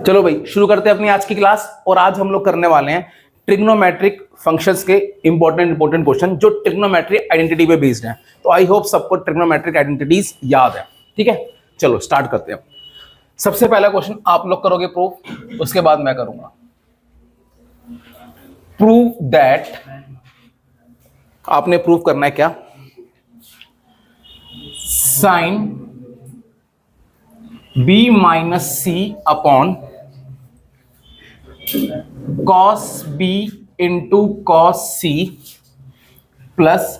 चलो भाई शुरू करते हैं अपनी आज की क्लास। और आज हम लोग करने वाले हैं ट्रिग्नोमेट्रिक फंक्शंस के इंपॉर्टेंट क्वेश्चन जो ट्रिग्नोमेट्रिक आइडेंटिटी पे बेस्ड हैं। तो आई होप सबको ट्रिग्नोमेट्रिक आइडेंटिटीज याद है। ठीक है, चलो स्टार्ट करते हैं। सबसे पहला क्वेश्चन आप लोग करोगे प्रूफ, उसके बाद मैं करूंगा। प्रूव दैट, आपने प्रूफ करना है क्या? Sine b minus C upon cos b into cos C plus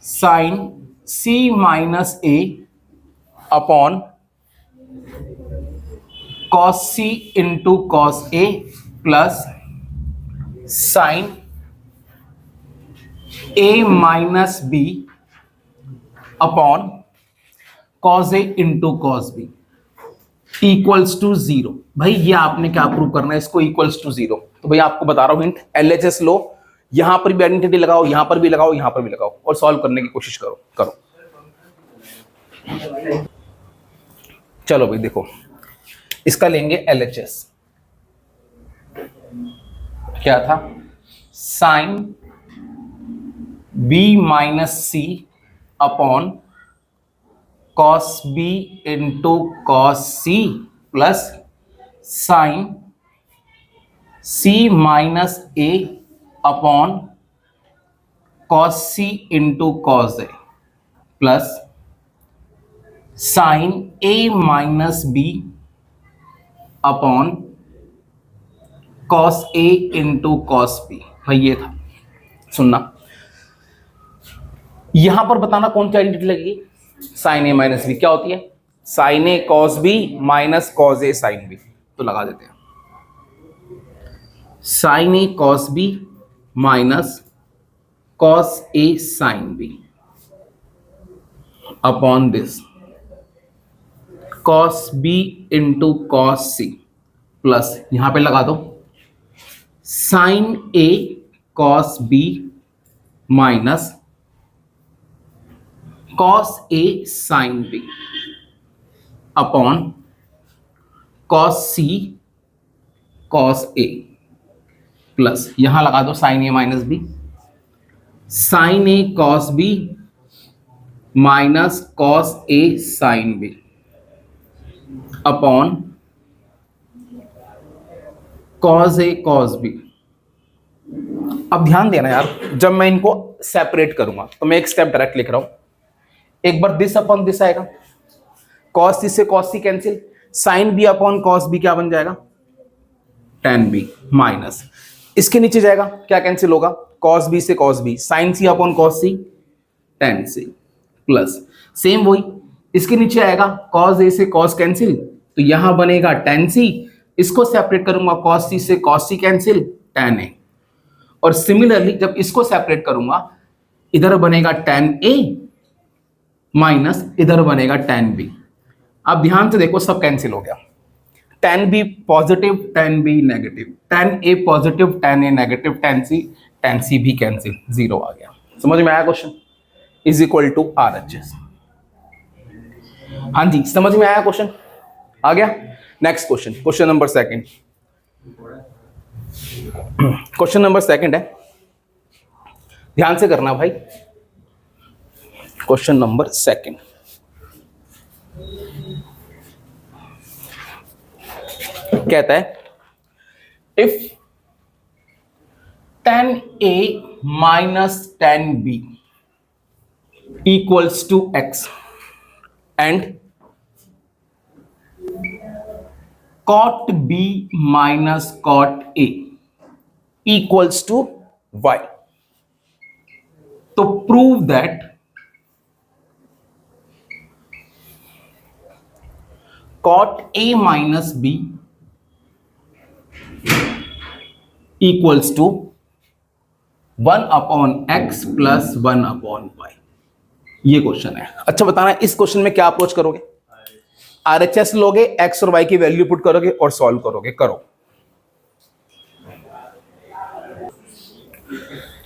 sine c minus a upon cos c into cos a plus sine a minus b upon cos A into cos B equals to 0। भाई ये आपने क्या prove करना है? इसको equals to 0। तो भाई आपको बता रहा हूं हिंट, एलएचएस लो, यहां पर भी आइडेंटिटी लगाओ, यहां पर भी लगाओ, यहां पर भी लगाओ और सॉल्व करने की कोशिश करो। चलो भाई देखो, इसका लेंगे एलएचएस। क्या था? Sine B minus C upon cos b into cos c plus sine c minus a upon cos c into cos a plus sine a minus b upon cos a into cos b। भाई ये था, सुनना, यहां पर बताना कौन सी identity लगेगी। साइन ए माइनस बी क्या होती है? Sine A cos B minus cos A sine B. तो लगा देते हैं sine A cos B minus cos A sine B upon this cos B into cos C plus यहां पे लगा दो sine A cos B minus cos A sine B upon cos C cos A plus यहां लगा दो sine A minus B, sign A cos B minus cos A sine B upon cos A cos B. अब ध्यान देना यार, जब मैं इनको सेपरेट करूंगा तो मैं एक स्टेप डायरेक्ट लिख रहा हूं। एक बार दिस अपॉन दिस आएगा, कॉस सी से cos C cancel, sine B upon cos B क्या बन जाएगा? टेन बी माइनस इसके नीचे जाएगा, क्या कैंसिल होगा? कॉस बी से कॉस बी, साइन सी अपॉन कॉस सी टेन सी प्लस सेम वही इसके नीचे आएगा, कॉस ए से कॉस कैंसिल, तो यहां बनेगा टेन सी, इसको सेपरेट करूंगा कॉस सी से कॉस सी कैंसिल टेन ए, और सिमिलरली जब इसको सेपरेट करूंगा इधर बनेगा टेन ए माइनस इधर बनेगा टेन बी। अब ध्यान से देखो सब कैंसिल हो गया, tan B positive tan B negative, tan A positive tan A negative, tan C भी कैंसिल, 0 आ गया। समझ में आया question? Is equal to R H S. हाँ जी, समझ में आया क्वेश्चन? आ गया। Next question, question number second. Question number second है, ध्यान से करना भाई। क्वेश्चन नंबर सेकंड, कहता है if 10a minus 10b equals to x and cot b minus cot a equals to y, तो prove that cot a minus b equals to 1 upon x plus 1 upon y। ये question है। अच्छा बताना इस question में क्या approach करोगे? RHS लोगे, x और y की वैल्यू पुट करोगे और सॉल्व करोगे। करो।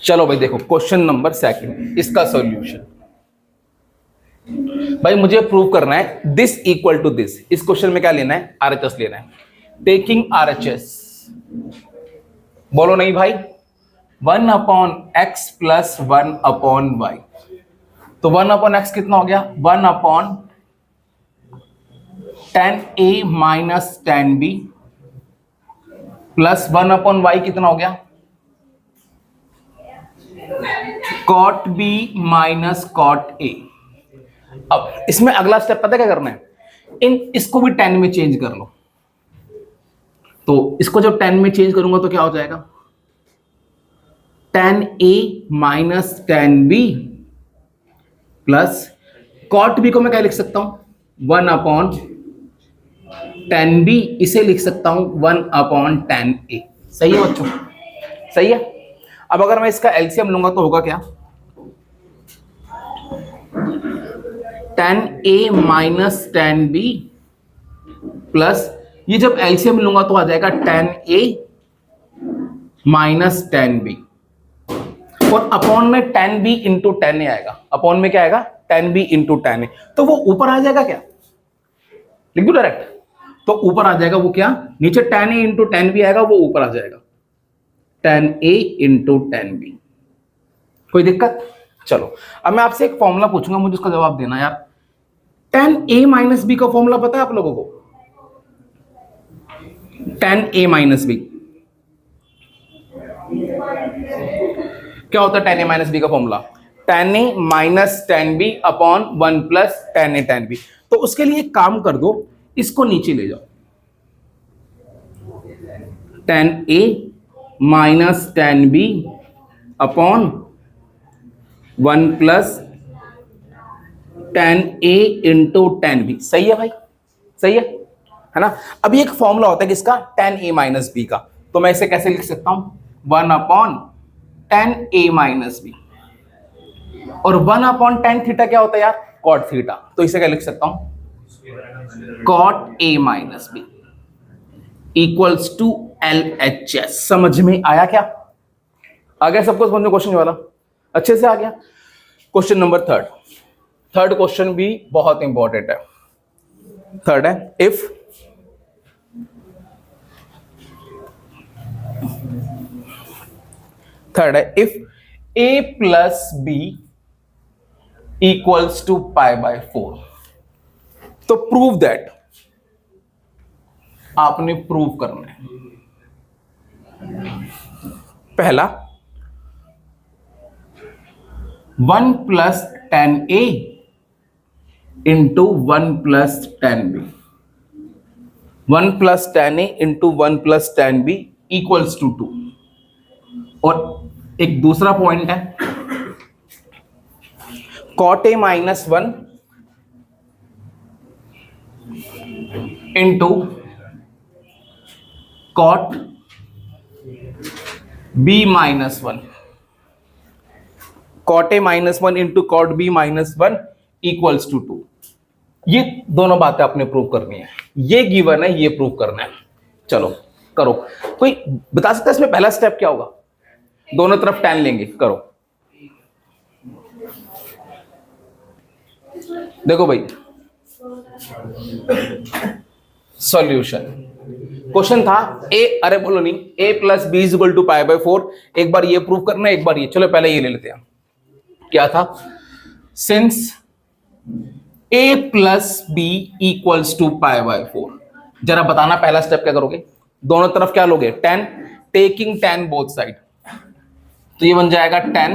चलो भाई देखो क्वेश्चन नंबर सेकंड, इसका सॉल्यूशन। भाई मुझे प्रूव करना है दिस इक्वल टू दिस। इस क्वेश्चन में क्या लेना है? आरएचएस लेना है। टेकिंग आरएचएस, बोलो नहीं भाई। 1/x प्लस 1/y, तो 1/x कितना हो गया? 1/10a minus 10b plus 1/y कितना हो गया? cot b minus cot a। अब इसमें अगला स्टेप पता क्या करना है? इसको भी 10 में चेंज कर लो। तो इसको जब 10 में चेंज करूंगा तो क्या हो जाएगा? 10a minus 10b plus cot b को मैं क्या लिख सकता हूं? 1/10b, इसे लिख सकता हूं 1/10a। सही है बच्चों? सही है। अब अगर मैं इसका एलसीएम लूंगा तो होगा क्या? 10a माइनस 10b प्लस, ये जब एलसीएम लूंगा तो आ जाएगा 10a माइनस 10b, और अपॉन में 10b इंटू 10a आएगा। अपॉन में क्या आएगा? 10b into 10a। तो वो ऊपर आ जाएगा क्या? लिख दो डायरेक्ट। तो ऊपर आ जाएगा वो क्या? नीचे 10a इंटू 10b आएगा, वो ऊपर आ जाएगा 10a इंटू 10b। कोई दिक्कत? चलो अब मैं आपसे एक फॉर्मूला पूछूंगा, मुझे उसका जवाब देना यार। 10a माइनस बी का फॉर्मूला पता है आप लोगों को? 10a माइनस बी क्या होता है? 10a माइनस बी का formula 10a minus 10b upon 1 plus 10a 10b। तो उसके लिए एक काम कर दो, इसको नीचे ले जाओ। 10a minus 10b upon 1 plus 10a into 10b। सही है भाई? सही है ना? अभी एक फॉर्मूला होता है किसका? 10a माइनस बी का। तो मैं इसे कैसे लिख सकता हूं? 1/10a माइनस बी, और 1/10 थीटा क्या होता है यार? Cot theta. तो इसे क्या लिख सकता हूं? कॉट a minus B equals to LHS। समझ में आया क्या? आ गया सबको समझ में क्वेश्चन वाला? अच्छे से आ गया। क्वेश्चन नंबर थर्ड क्वेश्चन भी बहुत इंपॉर्टेंट है। थर्ड है, if a plus B equals to π/4, तो प्रूव दैट। आपने प्रूव करना है। पहला 1 plus 10a into 1 plus 10b, 1 plus 10a into 1 plus 10b equals to 2। और एक दूसरा पॉइंट है, cot a minus 1 into cot b minus 1, cot a minus 1 into cot b minus 1 equals to 2। ये दोनों बातें आपने प्रूव करनी है। ये गिवन है, ये प्रूव करना है। चलो करो। कोई बता सकता है इसमें पहला स्टेप क्या होगा? दोनों तरफ 10 लेंगे। करो। देखो भाई, सॉल्यूशन क्वेश्चन था अरे बोलो नहीं, a plus B is equal to π/4। एक बार ये प्रूव करना है, एक बार ये। चलो पहले ये ले लेते हैं। क्या था? Since a plus B equals to π/4, जरा बताना पहला स्टेप क्या करोगे? दोनों तरफ क्या लोगे? 10, टेकिंग 10 बोथ साइड। तो ये बन जाएगा 10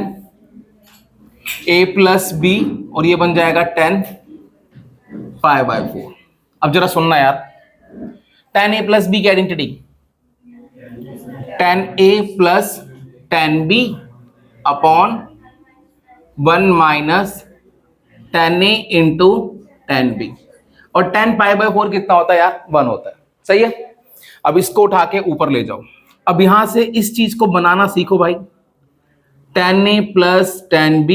a प्लस बी, और ये बन जाएगा 10 π/4। अब जरा सुनना यार, 10a प्लस बी की identity 10a plus 10b upon 1 minus 10a into 10b, और 10 π/4 कितना होता है यार? 1 होता है। सही है। अब इसको उठा के ऊपर ले जाओ। अब यहां से इस चीज को बनाना सीखो भाई। 10a plus 10b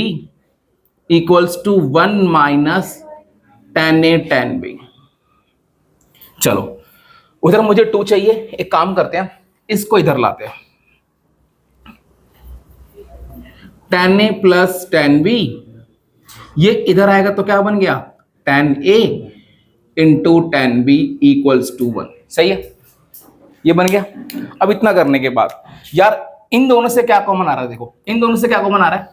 equals to 1 minus 10a 10b। चलो उधर मुझे 2 चाहिए। एक काम करते हैं, इसको इधर लाते हैं। 10a प्लस 10b ये इधर आएगा तो क्या बन गया, tan A into tan B equals to 1। सही है, ये बन गया। अब इतना करने के बाद यार इन दोनों से क्या कॉमन आ रहा है, देखो इन दोनों से क्या कॉमन आ रहा है,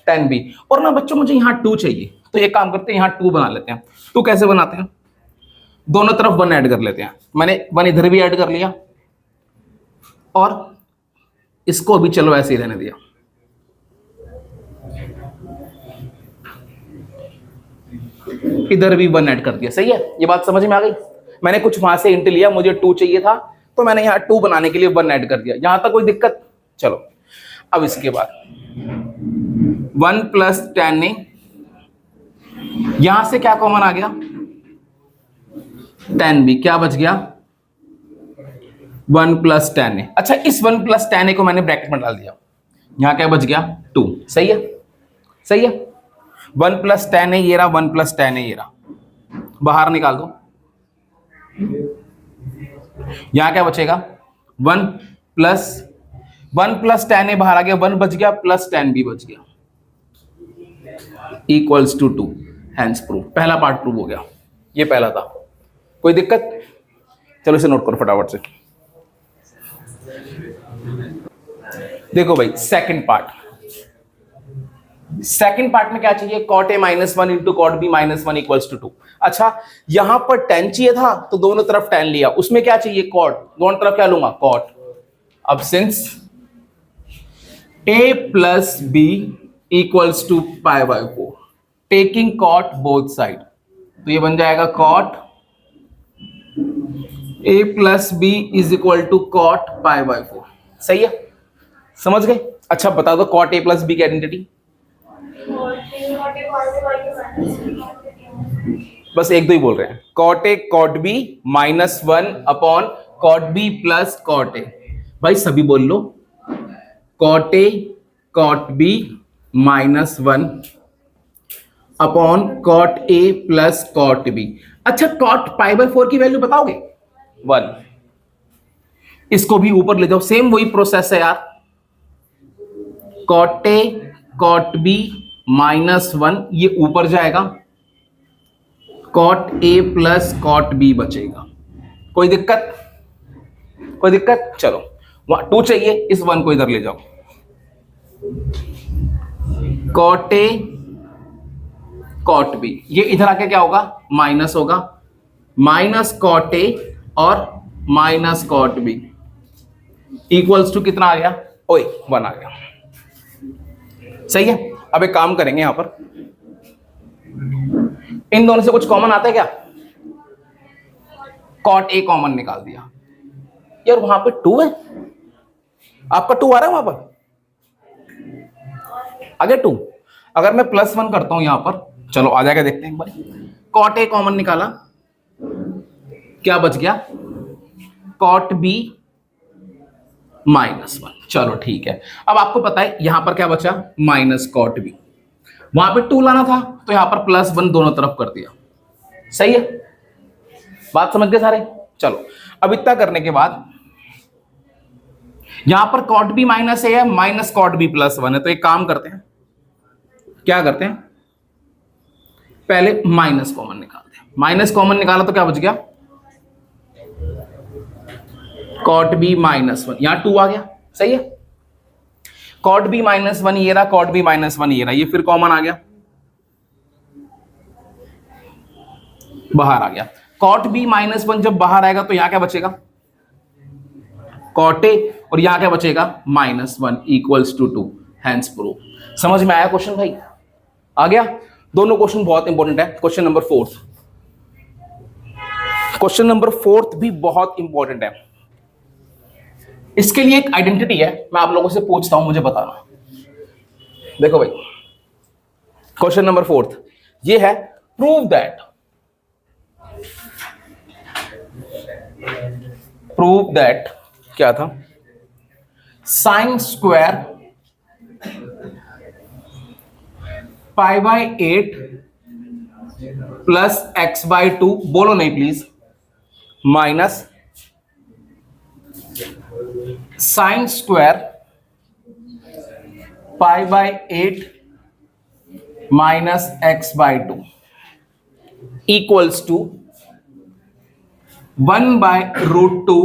tan B। और ना बच्चों मुझे यहाँ 2 चाहिए, तो एक काम करते हैं यहाँ 2 बना लेते हैं। 2 कैसे बनाते हैं, दोनों तरफ 1 ऐड कर लेते हैं। मैंने 1 इधर भी ऐड कर लिया और इसको भी चलो ऐसे ही रहने दिया। इधर भी 1 ऐड कर दिया। सही है, ये बात समझ में आ गई। मैंने कुछ वहां से इंट लिया, मुझे 2 चाहिए था तो मैंने यहाँ 2 बनाने के लिए 1 ऐड कर दिया। यहां तक कोई दिक्कत? चलो अब इसके बाद 1 प्लस tan A, यहां से क्या कॉमन आ गया, tan B, क्या बच गया 1 प्लस tan A। अच्छा इस 1 प्लस tan A को मैंने ब्रैकेट में डाल दिया, यहां क्या बच गया 2। सही है, सही है। 1 प्लस tan A ये रहा, 1 प्लस tan A ये रहा, बाहर निकाल दो। यहां क्या बचेगा 1 प्लस tan A बाहर आ गया, 1 बच गया प्लस tan B बच गया इक्वल्स टू 2। हैंस प्रूफ, पहला पार्ट प्रूव हो गया। ये पहला था, कोई दिक्कत? चलो इसे नोट करो फटाफट से। देखो भाई सेकंड पार्ट में क्या चाहिए, cot A minus 1 into cot B minus 1 equals to 2। अच्छा यहां पर tan चाहिए था तो दोनों तरफ tan लिया, उसमें क्या चाहिए cot, दोनों तरफ क्या लूंगा cot। अब since A plus B equals to pi by 4, taking cot both side, तो ये बन जाएगा cot A plus B is equal to cot pi by 4। सही है, समझ गए? अच्छा बता दो cot A प्लस B की आइडेंटिटी। बस एक दो ही बोल रहे हैं, cot A cot B minus 1 upon cot B plus cot A। भाई सभी बोल लो, cot A cot B minus 1 upon cot A plus cot B। अच्छा cot पाई बाय 4 की वैल्यू बताओगे 1, इसको भी ऊपर ले जाओ, सेम वही प्रोसेस है यार। cot A cot B minus 1 ये ऊपर जाएगा, cot A plus cot B बचेगा। कोई दिक्कत? कोई दिक्कत? चलो वहां 2 चाहिए, इस 1 को इधर ले जाओ, cot A cot B, ये इधर आके क्या होगा माइनस होगा, माइनस cot A और minus cot B equals to कितना आ गया, ओए 1 आ गया। सही है, अब एक काम करेंगे यहां पर, इन दोनों से कुछ कॉमन आता है क्या, cot A कॉमन निकाल दिया। यार वहां पे 2 है, आपका 2 आ रहा है वहां पर, आगे 2। अगर मैं प्लस 1 करता हूं यहां पर, चलो आ जाएगा, देखते हैं एक बार। cot A कॉमन निकाला, क्या बच गया cot B माइनस 1। चलो ठीक है, अब आपको पता है यहां पर क्या बचा माइनस cot B, वहां पे 2 लाना था तो यहां पर प्लस 1 दोनों तरफ कर दिया। सही है, बात समझ गए सारे? चलो अब इतना करने के बाद यहां पर cot B माइनस A है, माइनस cot B प्लस 1 है, तो एक काम करते हैं, क्या करते हैं पहले माइनस कॉमन निकालते हैं। माइनस कॉमन निकाला तो क्या बच गया cot B माइनस 1, यहां 2 आ गया। सही है, cot B माइनस 1 ये रहा, cot B माइनस 1 ये रहा, ये फिर कॉमन आ गया, बाहर आ गया। cot B माइनस 1 जब बाहर आएगा तो यहां क्या बचेगा cot A, और यहां क्या बचेगा minus 1 equals to 2। Hence proof. समझ में आया क्वेश्चन भाई? आ गया? दोनों क्वेश्चन बहुत इंपॉर्टेंट है। क्वेश्चन नंबर 4, क्वेश्चन नंबर 4 भी बहुत इंपॉर्टेंट है। इसके लिए एक आइडेंटिटी है, मैं आप लोगों से पूछता हूं, मुझे बताना। देखो भाई क्वेश्चन नंबर 4 ये है, प्रूव दैट क्या था, sine square pi by 8 plus X by 2, बोलो नहीं please, minus sine square pi by 8 minus X by two equals to 1/√2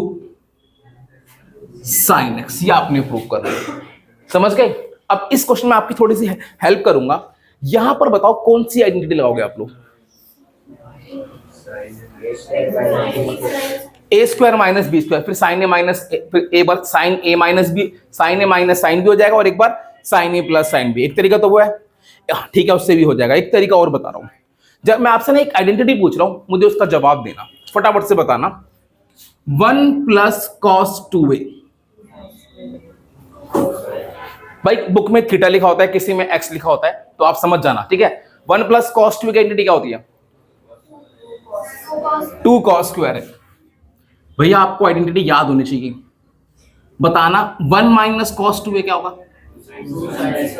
sine X. ये आपने प्रूव करना है, समझ गए। अब इस क्वेश्चन में आपकी थोड़ी सी हेल्प करूंगा। यहां पर बताओ कौन सी आइडेंटिटी लगाओगे आप लोग? ए स्क्वायर माइनस बी स्क्वायर, फिर साइन ए माइनस, फिर एक बार sign A minus B, sign A minus sine B हो जाएगा, और एक बार sign A plus sine B. एक तरीका तो वो है, ठीक है, उससे भी हो जाएगा। एक तरीका और बता रहा हूं, जब मैं आपसे ना एक आइडेंटिटी पूछ रहा हूं, मुझे उसका जवाब देना, फटाफट से बताना। 1 प्लस कॉस 2a, भाई बुक में थीटा लिखा होता है, किसी में एक्स लिखा होता है, तो आप समझ जाना, ठीक है। 1 प्लस कॉस 2a की आइडेंटिटी क्या होती है? 2 कॉस स्क्वायर है। भैया आपको आइडेंटिटी याद होनी चाहिए, बताना 1 माइनस कॉस 2a क्या होगा?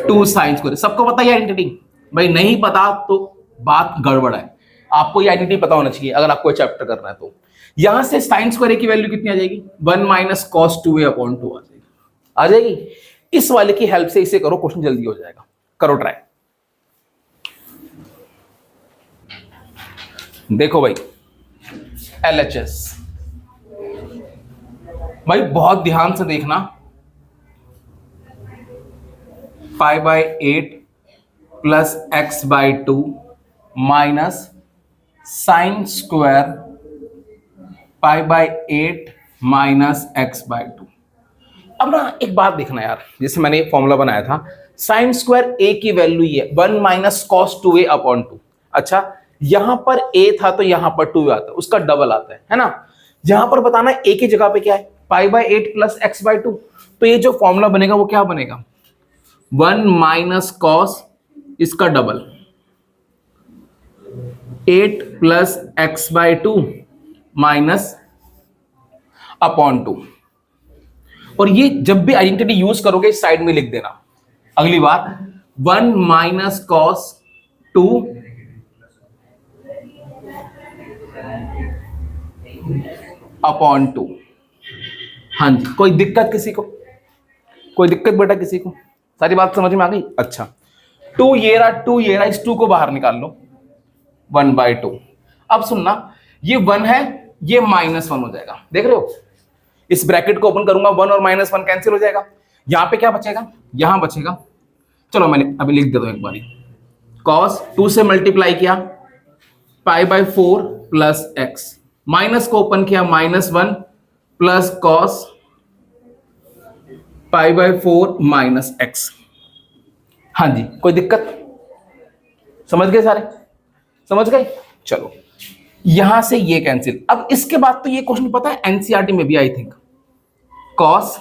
2 साइन स्क्वायर। सबको पता है आइडेंटिटी? भाई नहीं पता तो बात गड़बड़ है, आपको ये आइडेंटिटी पता होना चाहिए अगर आपको चैप्टर करना है तो। यहां से साइन स्क्वायर की वैल्यू कितनी आ जाएगी? 1 माइनस कॉस 2a अपॉन 2 आ जाएगी, आ जाएगी। इस वाले की हेल्प से इसे करो, क्वेश्चन जल्दी हो जाएगा, करो ट्राई। देखो भाई LHS, भाई बहुत ध्यान से देखना। 5/8 plus x by 2 minus sine square 5/8 minus X by 2। अब ना एक बात देखना यार, जैसे मैंने फॉर्मूला बनाया था, साइन स्क्वायर ए की वैल्यू ये 1 माइनस कॉस 2a अपॉन 2। अच्छा, यहां पर a था तो यहां पर 2 आता है, उसका डबल आता है ना। यहां पर बताना a की जगह पे क्या है? 5/8 प्लस एक्स बाई 2। तो ये जो फॉर्मूला बनेगा वो क्या बनेगा? 1 माइनस कॉस, इसका double 8 plus x by 2 minus upon 2। और ये जब भी आइडेंटिटी यूज करोगे इस साइड में लिख देना। अगली बार 1 माइनस कॉस 2 अपॉन 2। हाँ जी, कोई दिक्कत किसी को? कोई दिक्कत बेटा किसी को? सारी बात समझ में आ गई? अच्छा, 2 ये रहा, 2 ये रहा, इस 2 को बाहर निकाल लो, 1/2। अब सुनना, ये 1 है, ये -1 हो जाएगा, देख रहे हो? इस ब्रैकेट को ओपन करूंगा, 1 और -1 कैंसिल हो जाएगा। यहां पे क्या बचेगा? यहां बचेगा, चलो मैंने अभी लिख देता हूं एक बारी। cos 2 से मल्टीप्लाई किया π/4 प्लस एक्स, माइनस को ओपन किया -1 प्लस कॉस π/4 माइनस एक्स। हाँ जी, कोई दिक्कत? समझ गए सारे? समझ गए? चलो यहां से ये कैंसिल। अब इसके बाद तो ये क्वेश्चन पता है एनसीईआरटी में भी I think, cos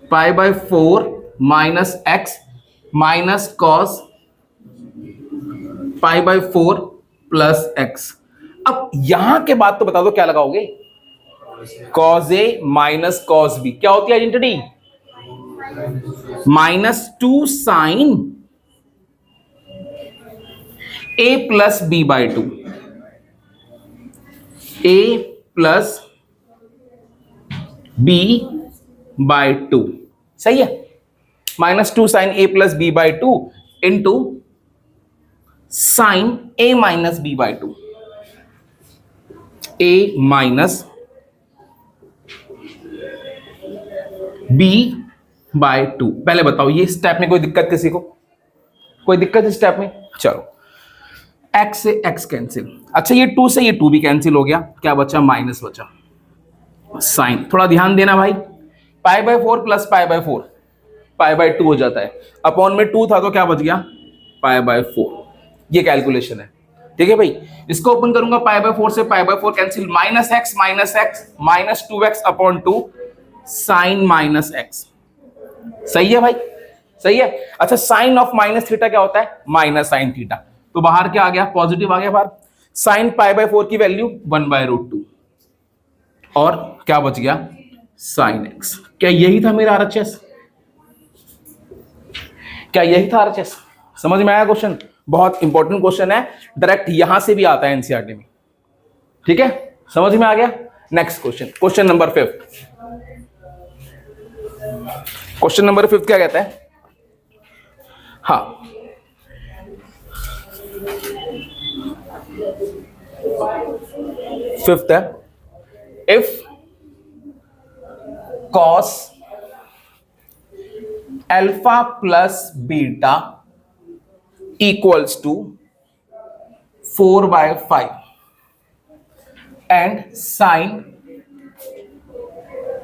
π/4 minus x minus cos π/4 plus x. अब यहां के बाद तो बता दो क्या लगाओगे? cos a minus cos b। क्या होती है identity? -2 sine a plus b/2, a plus b/2, सही है। -2 sine a plus b/2 into sine a minus b/2, a minus b/2। पहले बताओ ये स्टेप में कोई दिक्कत किसी को? कोई दिक्कत इस स्टेप में? चलो, x से x कैंसिल। अच्छा, ये 2 से ये 2 भी कैंसिल हो गया, क्या बचा? माइनस बचा। साइन, थोड़ा ध्यान देना भाई, π/4 प्लस π/4 π/2 हो जाता है, अपॉन में 2 था तो क्या बच गया? π/4। ये कैलकुलेशन है, ठीक है भाई। इसको ओपन करूंगा, π/4 से π/4 cancel, -x minus 2x upon 2 sine minus x. सही है भाई? सही है। अच्छा, साइन ऑफ माइनस थीटा क्या होता है? Minus sine theta. तो बाहर क्या आ गया? पॉजिटिव आ गया बाहर। साइन π/4 की वैल्यू 1/√2 और क्या बच गया? Sine x. क्या यही था मेरा RHS? क्या यही था RHS? समझ में आया क्वेश्चन? बहुत इंपॉर्टेंट क्वेश्चन है, डायरेक्ट यहां से भी आता है एनसीईआरटी में, ठीक है? समझ में आ गया? Next question, question number 5। Question number 5 क्या कहता है? हाँ, फिफ्थ है, if cos alpha plus beta equals to 4/5 and sine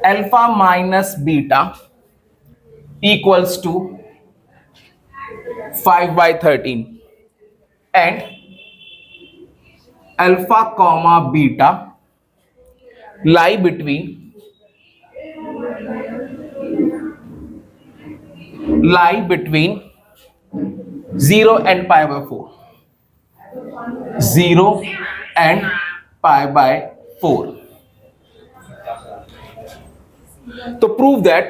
alpha minus beta equals to 5/13 and alpha comma beta lie between 0 and pi/4, 0 and pi/4. तो prove that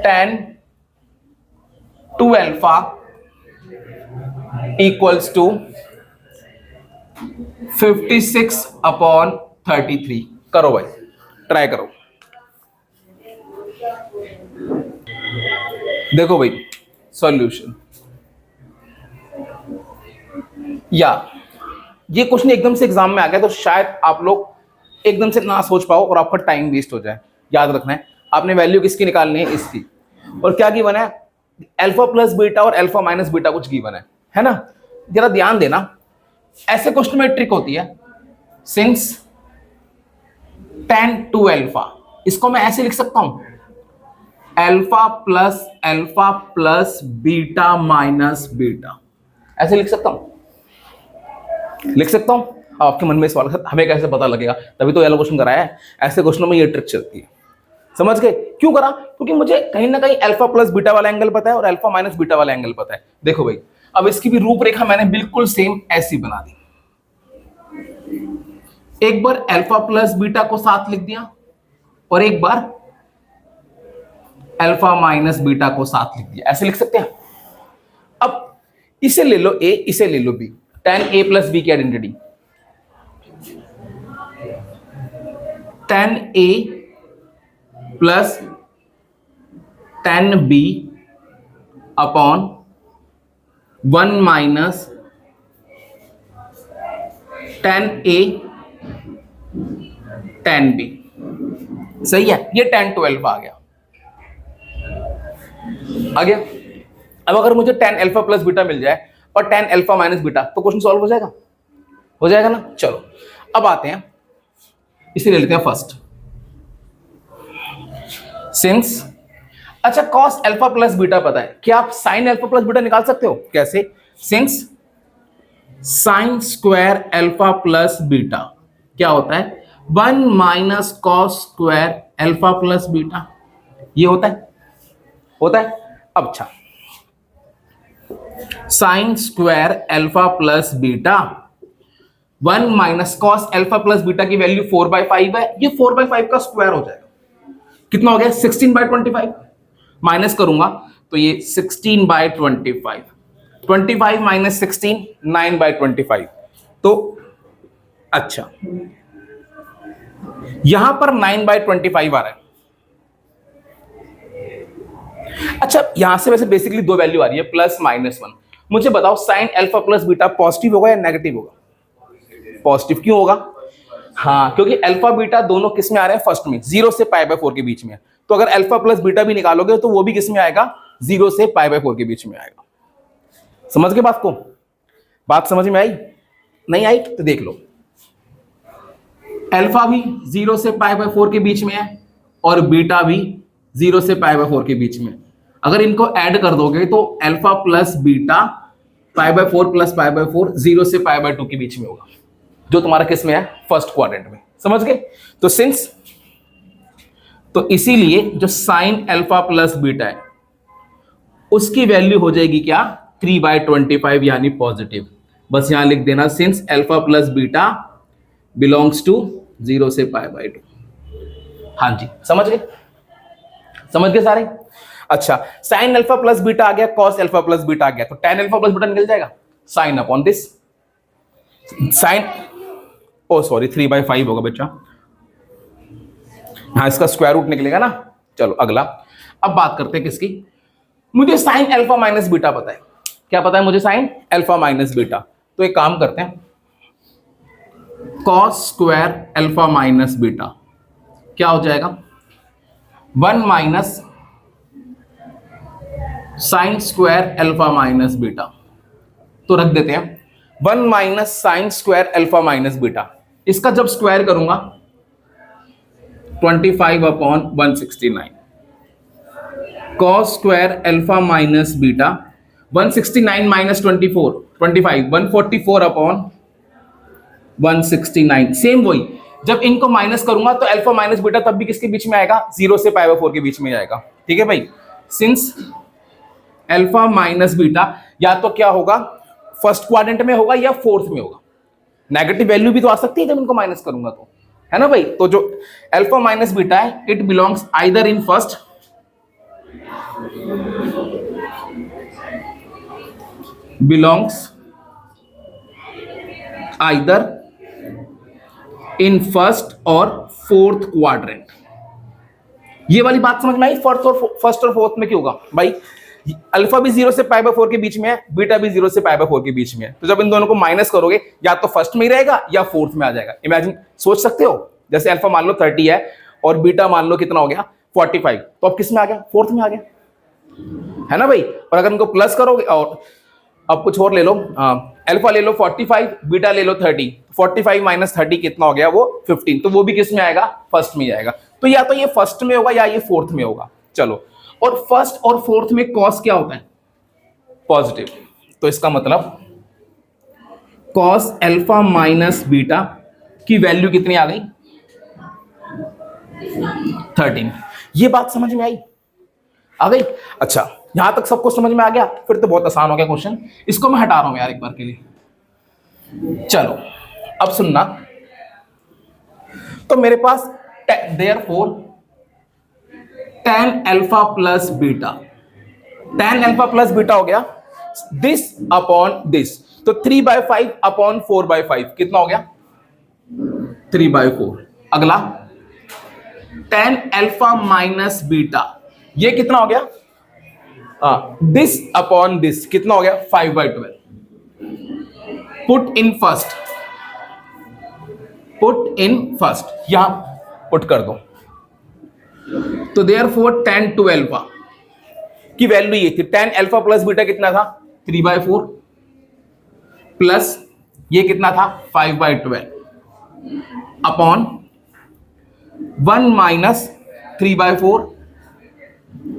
tan 2 alpha equals to 56/33. करो भाई, try करो। देखो भाई solution, या ये question एकदम से एग्जाम में आ गया तो शायद आप लोग एकदम से ना सोच पाओ और आपका टाइम वेस्ट हो जाए। याद रखना है आपने वैल्यू किसकी निकालनी है, इसकी। और क्या गिवन है, अल्फा प्लस बीटा और अल्फा माइनस बीटा कुछ गिवन है ना। जरा ध्यान देना, ऐसे क्वेश्चन में ट्रिक होती है, सिंस tan 2 अल्फा, इसको मैं ऐसे लिख सकता हूं, alpha plus beta minus beta, ऐसे लिख सकता हूं। आपके मन में सवाल हमें कैसे पता लगेगा, तभी तो वाला क्वेश्चन कराया है। ऐसे क्वेश्चनों में ये ट्रिक चलती है, समझ गए। क्यों करा, क्योंकि मुझे कहीं ना कहीं अल्फा प्लस बीटा वाला एंगल पता है और अल्फा माइनस बीटा वाला एंगल पता है। देखो भाई, अब इसकी भी रूपरेखा मैंने बिल्कुल सेम ऐसी बना दी। एक बार अल्फा प्लस बीटा को साथ लिख दिया और एक बार अल्फा माइनस बीटा को साथ लिख दिया, ऐसे लिख सकते हैं। अब इसे ले लो ए, इसे ले लो B, tan a plus B की identity, tan a plus tan b upon 1 minus tan a tan b। सही है, ये tan 12 आ गया। अब अगर मुझे tan अल्फा प्लस बीटा मिल जाए और tan अल्फा माइनस बीटा, तो क्वेश्चन सॉल्व हो जाएगा ना। चलो अब आते हैं, इसे ले लेते हैं फर्स्ट, सिंस, अच्छा cos अल्फा प्लस बीटा पता है, क्या आप sin अल्फा प्लस बीटा निकाल सकते हो? कैसे, since sin square alpha plus beta क्या होता है, 1 minus cos square alpha plus beta, ये होता है। अब अच्छा, sin square alpha plus beta 1 minus cos alpha plus beta की वैल्यू 4/5 है, ये 4/5 का स्क्वायर हो जाएगा, कितना हो गया 16/25, माइनस करूंगा तो ये 16/25, 25 माइनस 16 9/25। तो अच्छा यहां पर 9/25 आ रहा है। अच्छा यहां से वैसे बेसिकली दो वैल्यू आ रही है, प्लस माइनस 1। मुझे बताओ sign alpha plus beta positive होगा या नेगेटिव होगा? पॉजिटिव। क्यों होगा? हाँ, क्योंकि अल्फा बीटा दोनों किस में आ रहे हैं, फर्स्ट में, 0 से π/4 के बीच में। तो अगर अल्फा प्लस बीटा भी निकालोगे तो वो भी किस में आएगा, 0 से π/4 के बीच में आएगा। समझ गए बात को? बात समझ में आई? नहीं आई तो देख लो, अल्फा भी 0 से π/4 के बीच में है और बीटा भी 0 से π/4 के बीच में। अगर इनको ऐड कर दोगे तो अल्फा प्लस बीटा π/4 प्लस π/4 0 से π/2 के बीच में होगा, जो तुम्हारा किस में है, फर्स्ट क्वाड्रेंट में। समझ गए? तो सिंस, तो इसीलिए जो साइन अल्फा प्लस बीटा है उसकी वैल्यू हो जाएगी क्या, 3/25 यानी पॉजिटिव। बस यहां लिख देना, since alpha plus beta belongs to 0 से π/2। हाँ जी, समझ गए सारे? अच्छा, साइन अल्फा प्लस बीटा आ गया, कॉस अल्फा प्लस बीटा आ गया, तो tan अल्फा प्लस बीटा निकल जाएगा, sine upon this sine, oh sorry 3/5 होगा बच्चा, हाँ इसका स्क्वायर रूट निकलेगा ना। चलो अगला, अब बात करते हैं किसकी, मुझे साइन अल्फा माइनस बीटा पता है। क्या पता है मुझे? Sign alpha minus beta. तो तो एक काम करते हैं, cos square alpha minus beta क्या हो जाएगा, 1 minus sine square alpha minus beta. तो रख देते हैं 1 minus sine square alpha minus beta. इसका जब स्क्वायर करूंगा 25/169 cos square alpha minus beta 169 minus 24 25 144/169। Same वही, जब इनको माइनस करूंगा तो अल्फा माइनस बीटा तब भी किसके बीच में आएगा, 0 से π/4 के बीच में आएगा। ठीक है भाई, सिंस अल्फा माइनस बीटा या तो क्या होगा, फर्स्ट क्वाड्रेंट में होगा या फोर्थ में होगा। नेगेटिव वैल्यू भी तो आ सकती है जब इनको माइनस करूंगा तो, है ना भाई। तो जो अल्फा माइनस बीटा है it belongs either in first और फोर्थ क्वाड्रेंट। ये वाली बात समझ में आई, फर्स्ट और फोर्थ में क्यों होगा भाई, अल्फा भी 0 से π/4 के बीच में है, बीटा भी 0 से π/4 के बीच में है। तो जब इन दोनों को माइनस करोगे या तो फर्स्ट में ही रहेगा या फोर्थ में आ जाएगा। इमेजिन, सोच सकते हो, जैसे अल्फा मान लो 30 है और बीटा मान लो कितना हो गया 45, तो अब किस में आ गया, फोर्थ में आ गया, है ना भाई। और अगर इनको प्लस करोगे, और अब कुछ और ले लो, अल्फा ले लो 45, बीटा ले लो 30, 45 माइनस 30 कितना हो गया, वो 15, तो वो भी किस में आएगा, फर्स्ट में ही आएगा। तो या तो ये फर्स्ट में होगा या ये फोर्थ में होगा। चलो, और फर्स्ट और फोर्थ में कॉस क्या होता है, पॉजिटिव। तो इसका मतलब कॉस अल्फा माइनस बीटा की वैल्यू कितनी आ गई, 13। ये बात समझ में आई, आ गई। अच्छा, यहां तक सबको समझ में आ गया, फिर तो बहुत आसान हो गया क्वेश्चन। इसको मैं हटा रहा हूं यार एक बार के लिए। चलो अब सुनना, तो मेरे पास therefore tan alpha plus beta, tan alpha plus beta हो गया दिस अपॉन दिस, तो 3/5 अपॉन 4/5 कितना हो गया, 3/4। अगला tan अल्फा माइनस बीटा, ये कितना हो गया, दिस अपॉन दिस कितना हो गया, 5/12। पुट इन फर्स्ट, यहां पुट कर दो। तो देयरफॉर tan 2 अल्फा की वैल्यू ये थी, tan अल्फा प्लस बीटा कितना था, 3/4 प्लस ये कितना था, 5/12 अपॉन 1 माइनस 3/4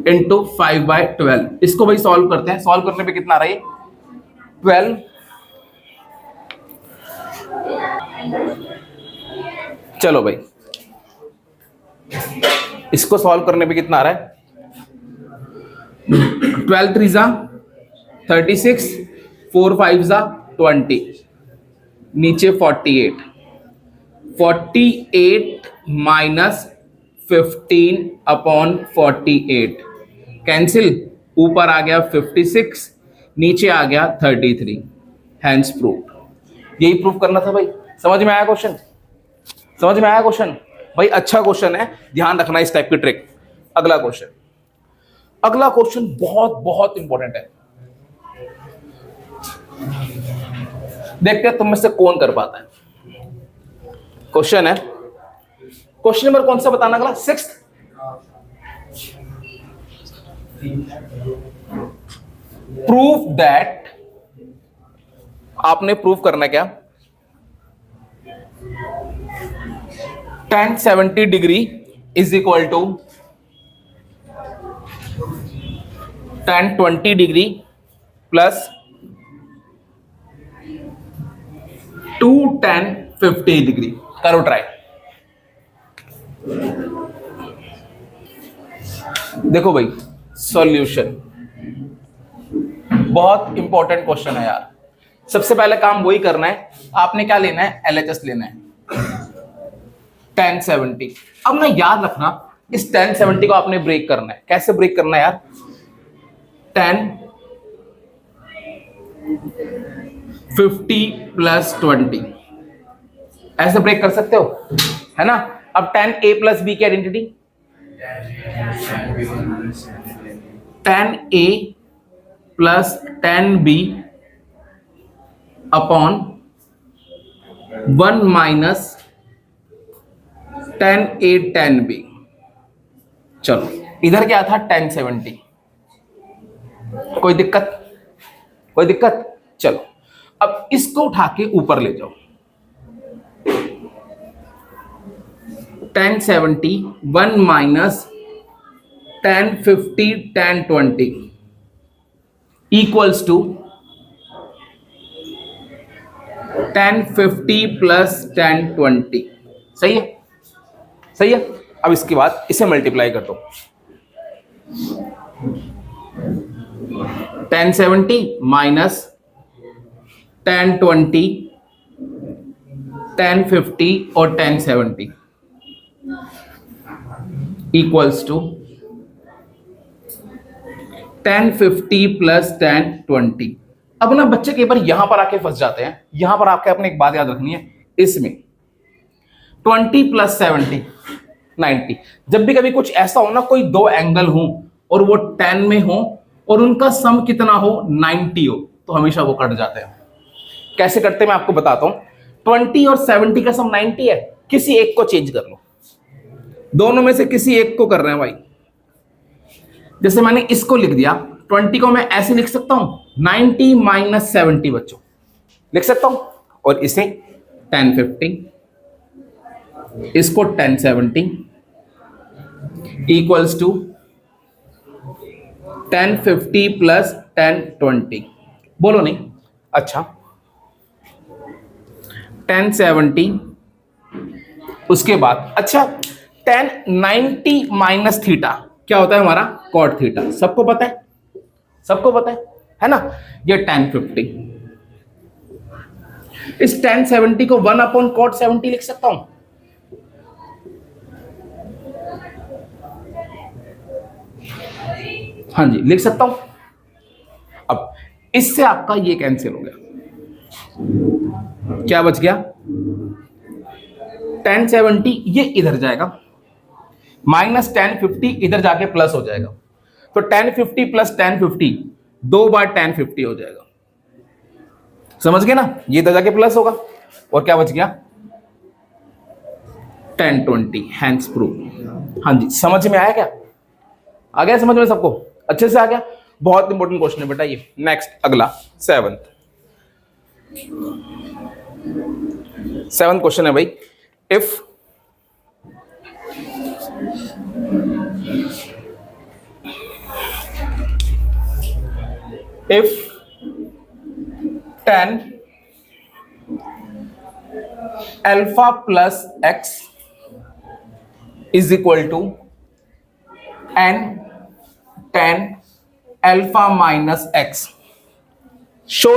इंटू 5/12। इसको भाई सॉल्व करते हैं, सॉल्व करने पे कितना रहा, 12। चलो भाई, इसको सॉल्व करने पे कितना आ रहा है, 12 3 जा 36, 4 5 जा 20, नीचे 48 माइनस 15 अपॉन 48 कैंसिल, ऊपर आ गया 56, नीचे आ गया 33, हैंस प्रूफ। यही प्रूफ करना था भाई। समझ में आया क्वेश्चन, समझ में आया क्वेश्चन भाई, अच्छा क्वेश्चन है, ध्यान रखना इस टाइप की ट्रिक। अगला क्वेश्चन बहुत बहुत इंपॉर्टेंट है, देखते हैं तुम में से कौन कर पाता है। क्वेश्चन है, क्वेश्चन नंबर कौन सा बताना, अगला 6th। प्रूफ दैट, आपने प्रूफ करना क्या, tan 70 degree is equal to tan 20 degree plus 2 tan 50 degree. करो ट्राई। देखो भाई, सॉल्यूशन बहुत इंपॉर्टेंट क्वेश्चन है यार। सबसे पहले काम वही करना है, आपने क्या लेना है, LHS लेना है, tan 70। अब ना याद रखना, इस tan 70 को आपने ब्रेक करना है। कैसे ब्रेक करना है यार, tan 50 प्लस 20 ऐसे ब्रेक कर सकते हो, है ना। अब tan a प्लस बी की identity, tan a plus tan b upon 1 minus tan A tan B. चलो इधर क्या था 1070, कोई दिक्कत, कोई दिक्कत। चलो अब इसको उठा के ऊपर ले जाओ। 1070 1 माइनस 1050 1020 इक्वल्स टू 1050 प्लस 1020। सही है, सही है। अब इसके बाद इसे मल्टीप्लाई कर दो। 1070 माइनस 1020 1050 और 1070 इक्वल्स टू 1050 प्लस 1020। अब ना बच्चे कई बार यहां पर आके फंस जाते हैं। यहां पर आपके अपने एक बात याद रखनी है, इसमें 20 प्लस 70 90। जब भी कभी कुछ ऐसा हो ना, कोई दो एंगल हो और वो 10 में हो और उनका सम कितना हो 90 हो, तो हमेशा वो कट जाते हैं। कैसे करते हैं मैं आपको बताता हूं। 20 और 70 का सम 90 है, किसी एक को चेंज कर लो, दोनों में से किसी एक को कर रहे हैं भाई। जैसे मैंने इसको लिख दिया, 20 को मैं ऐसे लिख सकता हूं 90 माइनस 70 बच्चों लिख सकता हूं, और इसे 1050, इसको 1070 इक्वल्स टू 1050 प्लस 1020। बोलो नहीं, अच्छा 1070 उसके बाद अच्छा 1090 माइनस थीटा क्या होता है हमारा कॉट थीटा। सबको पता है, सबको पता है ना। ये 1050, इस 1070 को 1 अपॉन कॉट 70 लिख सकता हूं। हाँ जी लिख सकता हूं। अब इससे आपका ये कैंसिल हो गया, क्या बच गया 1070, ये इधर जाएगा, माइनस 1050 इधर जाके प्लस हो जाएगा, तो 1050 प्लस 1050 2 बार 1050 हो जाएगा। समझ गए ना, ये इधर जाके प्लस होगा, और क्या बच गया 1020। Hence prove. हाँ जी समझ में आया क्या, आ गया समझ में सबको, अच्छे से आ गया। बहुत इंपॉर्टेंट क्वेश्चन है बेटा ये। नेक्स्ट अगला सेवंथ क्वेश्चन है भाई। If if 10 alpha plus x is equal to n 10 alpha minus x, show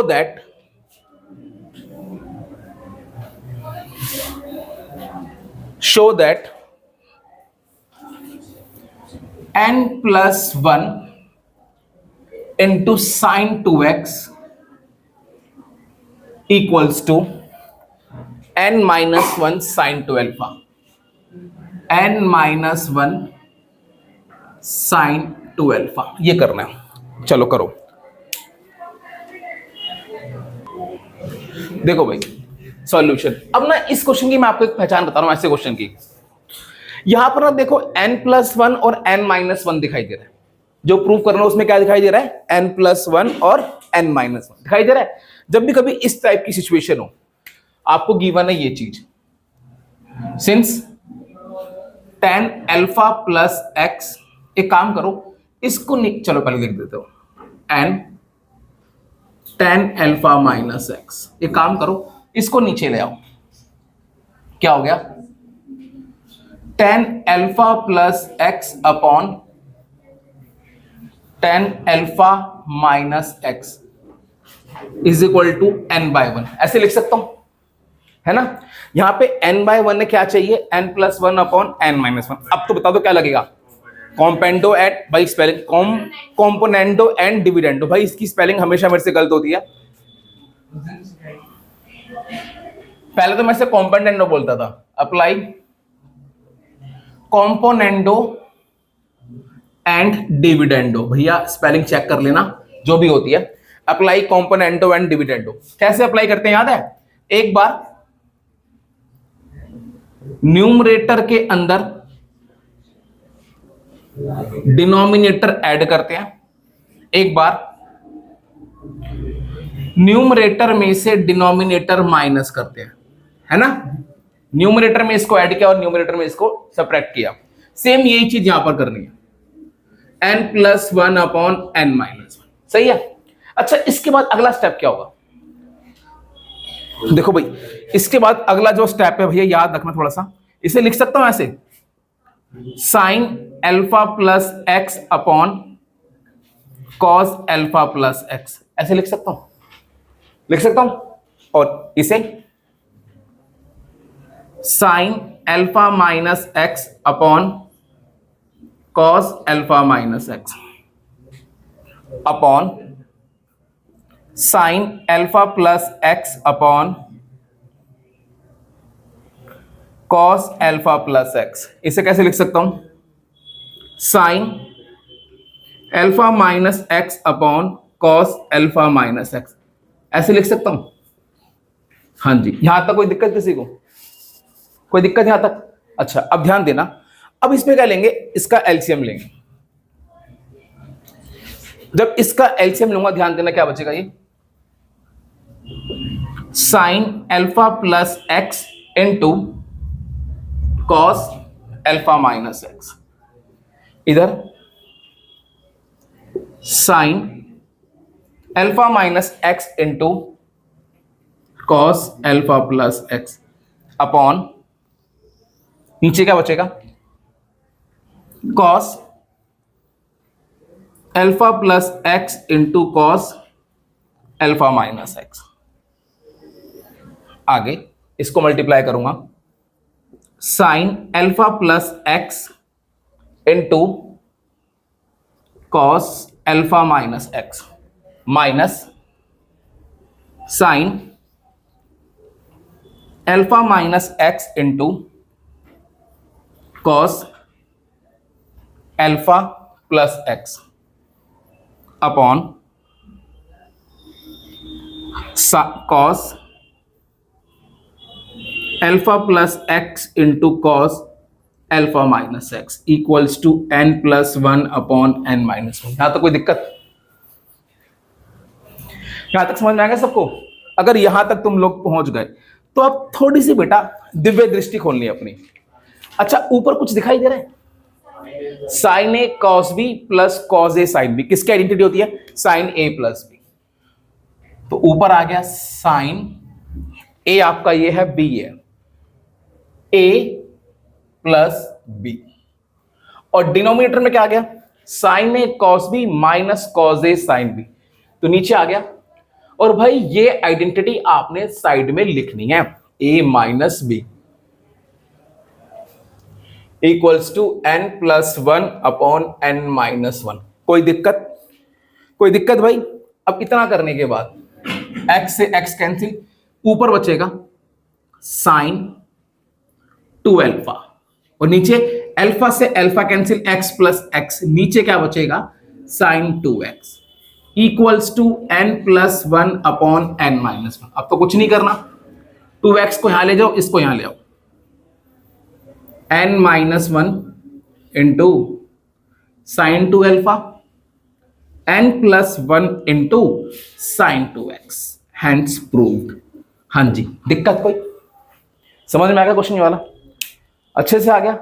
that n plus 1 into sine 2x equals to n minus 1 sine 2 alpha, n minus 1 sine 2 alpha। ये करना है, चलो करो। देखो भाई solution. अब ना इस क्वेश्चन की मैं आपको एक पहचान बता रहा हूं, ऐसे क्वेश्चन की। यहां पर ना देखो n प्लस 1 और n माइनस 1 दिखाई दे रहा है। जो प्रूव करना है उसमें क्या दिखाई दे रहा है n प्लस 1 और n माइनस 1 दिखाई दे रहा है। जब भी कभी इस टाइप की सिचुएशन हो, आपको गिवन है ये चीज, सिंस 10 अल्फा प्लस x, एक काम करो इसको चलो पहले लिख देते हो n 10 अल्फा माइनस x, एक काम करो इसको नीचे ले आओ, क्या हो गया 10 alpha plus x upon 10 alpha minus x is equal to n by 1, ऐसे लिख सकता हूं, है ना। यहां पे n बाय 1 ने क्या चाहिए n plus 1 upon n minus 1। अब तो बता दो क्या लगेगा, कॉम्पेंडो एंड, भाई स्पेलिंग कॉम्पोनेंडो एंड डिविडेंडो। भाई इसकी स्पेलिंग हमेशा मेरे से गलत होती है। पहले तो मैं से कॉम्पोनेंडो बोलता था, अप्लाई कॉम्पोनेंडो एंड डिविडेंडो। भैया स्पेलिंग चेक कर लेना जो भी होती है। Apply componendo and dividendo. कैसे अप्लाई करते हैं याद है? एक बार न्यूमरेटर के अंदर डिनोमिनेटर ऐड करते हैं, एक बार न्यूमरेटर में से डिनोमिनेटर माइनस करते हैं, है ना? न्यूमरेटर में इसको ऐड किया और न्यूमरेटर में इसको सब्ट्रैक्ट किया। सेम यही चीज यहां पर करनी है, n+1 अपॉन n-1। सही है? अच्छा, इसके बाद अगला स्टेप क्या होगा? देखो भाई, इसके बाद अगला जो स्टेप है भैया याद रखना थोड़ा सा, इसे लिख सकता हूं ऐसे, sign alpha plus x upon cos alpha plus x, ऐसे लिख सकता हूं, लिख सकता हूं। और इसे sign alpha minus x upon cos alpha minus x upon sine alpha plus x upon cos alpha plus x, इसे कैसे लिख सकता हूं? Sign alpha minus x upon cos alpha minus x, ऐसे लिख सकता हूं। हाँ जी, यहां तक कोई दिक्कत किसी को? कोई दिक्कत यहां तक? अच्छा, अब ध्यान देना, अब इसमें क्या लेंगे? इसका एलसीएम लेंगे। जब इसका एलसीएम लूंगा, ध्यान देना क्या बचेगा? ये sine alpha plus x into cos alpha minus x, इधर sine alpha minus x into cos alpha plus x upon, नीचे क्या बचेगा? Cos alpha plus x into cos alpha minus x. आगे इसको मल्टीप्लाई करूंगा, sine alpha plus x into cos alpha minus x minus sine alpha minus x into cos alpha plus x upon cos alpha plus x into cos alpha minus x equals to n+1 upon n-1। यहां तक कोई दिक्कत? यहां तक समझ में आ गया सबको? अगर यहां तक तुम लोग पहुंच गए तो अब थोड़ी सी बेटा दिव्य दृष्टि खोलनी है अपनी। अच्छा, ऊपर कुछ दिखाई दे रहा है? Sine A cos B plus cos A sine B, किसकी आइडेंटिटी होती है? Sine A plus B. तो ऊपर आ गया साइन ए, आपका ये है, बी है, ए प्लस बी, और डिनोमिनेटर में क्या आ गया? Sign A cos B minus cos A sine B, तो नीचे आ गया। और भाई ये आइडेंटिटी आपने साइड में लिखनी है, A minus B equals to n+1 upon n-1। कोई दिक्कत? कोई दिक्कत भाई? अब इतना करने के बाद x से x कैंसिल, ऊपर बचेगा साइन 2 अल्फा, और नीचे अल्फा से alpha cancel, x plus x, नीचे क्या बचेगा? Sine 2x equals to n+1 upon n-1। अब तो कुछ नहीं करना, 2x को यहां ले जाओ, इसको यहां ले आओ, n-1 into sine 2 alpha n+1 into sine 2x, hence proved. हाँ जी, दिक्कत कोई? समझ में आ गया क्वेश्चन ये वाला? अच्छे से आ गया?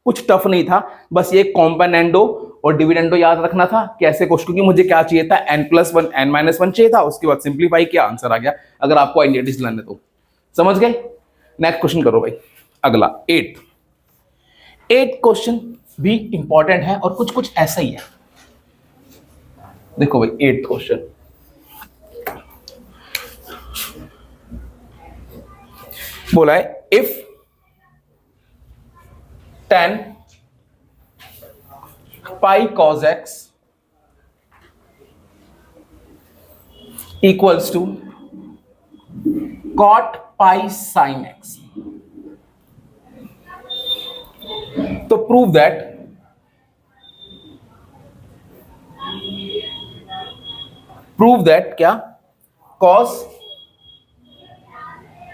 कुछ टफ नहीं था, बस ये कॉम्पोनेंडो और डिविडेंडो याद रखना था कि ऐसे क्वेश्चन की मुझे क्या चाहिए था? n+1 n-1 चाहिए था, उसके बाद सिंप्लीफाई किया, आंसर आ गया। अगर आपको आइडेंटिटीज लाने तो समझ गए? नेक्स्ट क्वेश्चन करो भाई, अगला 8 क्वेश्चन भी इंपॉर्टेंट है और कुछ कुछ ऐसा ही है। देखो भाई 8 क्वेश्चन, बोला है if tan pi cos x equals to cot pi sin x, तो प्रूव दैट प्रूव दैट क्या cos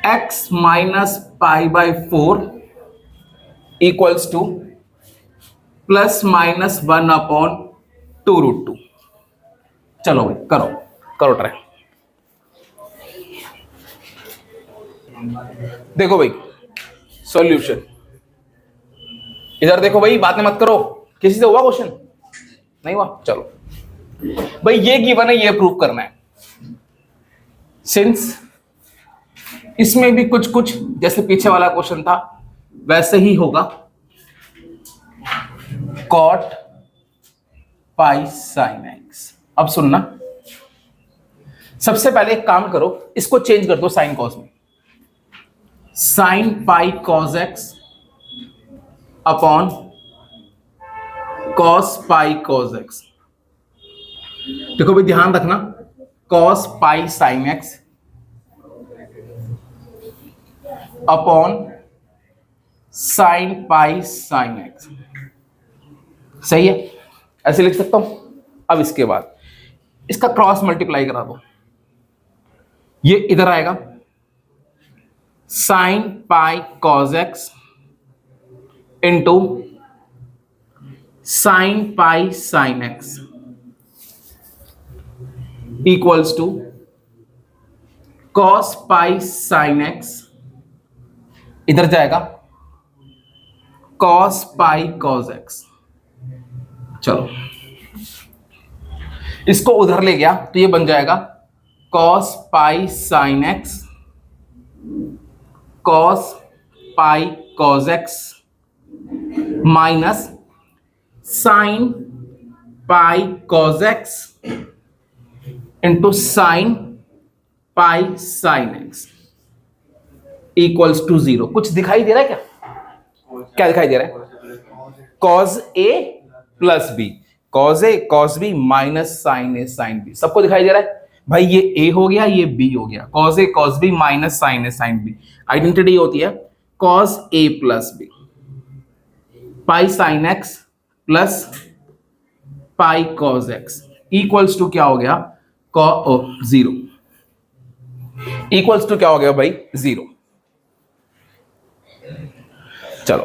x minus pi by 4 equals two plus minus 1/2√2। चलो भाई करो करो ट्राई। देखो भाई सॉल्यूशन, इधर देखो भाई, बातें मत करो। किसी से हुआ क्वेश्चन? नहीं हुआ? चलो भाई, ये गिवन है, ये प्रूव करना है। सिंस इसमें भी कुछ कुछ जैसे पीछे वाला क्वेश्चन था वैसे ही होगा, cot पाई साइन एक्स। अब सुनना, सबसे पहले एक काम करो, इसको चेंज कर दो साइन कॉस में। Sign pi cos x upon cos pi cos x. देखो भाई ध्यान रखना, cos pi sine x upon sine pi sine x. सही है, ऐसे लिख सकता हूं। अब इसके बाद इसका क्रॉस मल्टीप्लाई करा दो, ये इधर आएगा sine pi cos X into sine pi sine X equals to cos pi sine X, इधर जाएगा कॉस पाई कॉस एक्स। चलो इसको उधर ले गया तो ये बन जाएगा cos pi sine X cos pi cos X minus sine pi cos X into sine pi sine X equals to 0। कुछ दिखाई दे रहा है क्या? क्या दिखाई दे रहा है? Cos A plus B, cos A cos B minus sine A sine B. सबको दिखाई दे रहा है भाई? ये ए हो गया, ये बी हो गया। Cos A cos B minus sine A sine B. Identity होती है cos A plus B, pi sine X plus pi cos X equals to क्या हो गया? 0 इक्वल्स टू क्या हो गया भाई? 0। चलो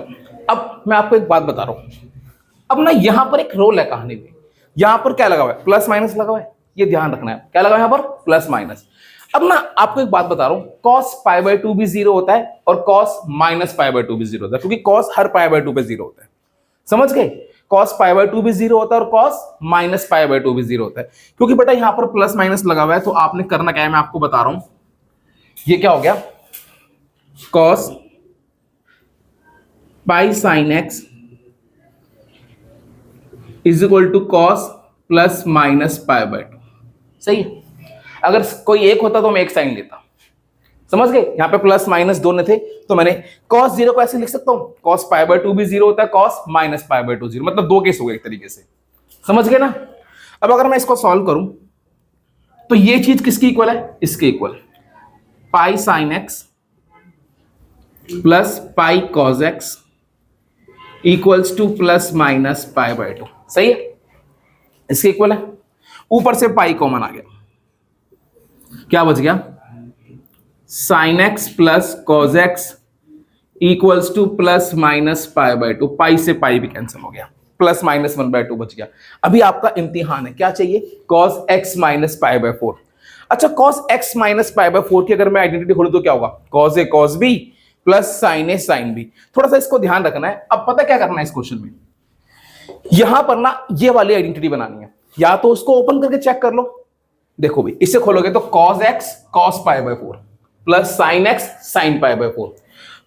अब मैं आपको एक बात बता रहा हूं। अब ना यहां पर एक रोल है कहानी में, यहां पर क्या लगा हुआ है? प्लस माइनस लगा हुआ है, ये ध्यान रखना है। क्या लगा है यहां पर? Plus minus. अब ना आपको एक बात बता रहा हूं, cos पाई बाई 2 भी 0 होता है और cos माइनस पाई बाई 2 भी 0 होता है, क्योंकि cos हर पाई बाई 2 पे 0 होता है। समझ गए? cos पाई बाई 2 भी 0 होता है और cos माइनस पाई बाई 2 भी 0 होता है। क्योंकि बेटा यहां पर प्लस माइनस लगा हुआ है तो आपने करना क्या है, मैं आपको बता रहा हूं। ये क्या हो गया? cos pi sine X is equal to cos plus minus pi by 2। सही है? अगर कोई एक होता तो मैं एक साइन लेता। समझ गए? यहां पे प्लस माइनस दोनों थे तो मैंने cos 0 को ऐसे लिख सकता हूं, cos पाई बाई 2 भी 0 होता है, cos माइनस पाई बाई 2 0, मतलब दो केस हो गए एक तरीके से। समझ गए ना? अब अगर मैं इसको सॉल्व करूं तो ये चीज किसकी इक्वल है? इसके equal. Pi sine X plus pi cos X equals two plus minus pi by 2। सही है? इसके इक्वल है। ऊपर से पाई कॉमन आ गया, क्या बच गया? Sign X plus cos X equals two plus minus pi by 2। पाई से पाई भी कैंसिल हो गया, प्लस माइनस 1/2 बच गया। अभी आपका इम्तिहान है, क्या चाहिए? cos x minus pi by 4। अच्छा, cos x minus pi by 4 की अगर मैं आइडेंटिटी खोलूं तो क्या होगा? cos a cos b plus sine A sine B. थोड़ा सा इसको ध्यान रखना है। अब पता क्या करना है इस क्वेश्चन में, यहां पर ना ये वाली आइडेंटिटी बनानी है, या तो उसको ओपन करके चेक कर लो। देखो भाई, इसे खोलोगे तो cos x cos pi by 4 plus साइन x sine pi by 4।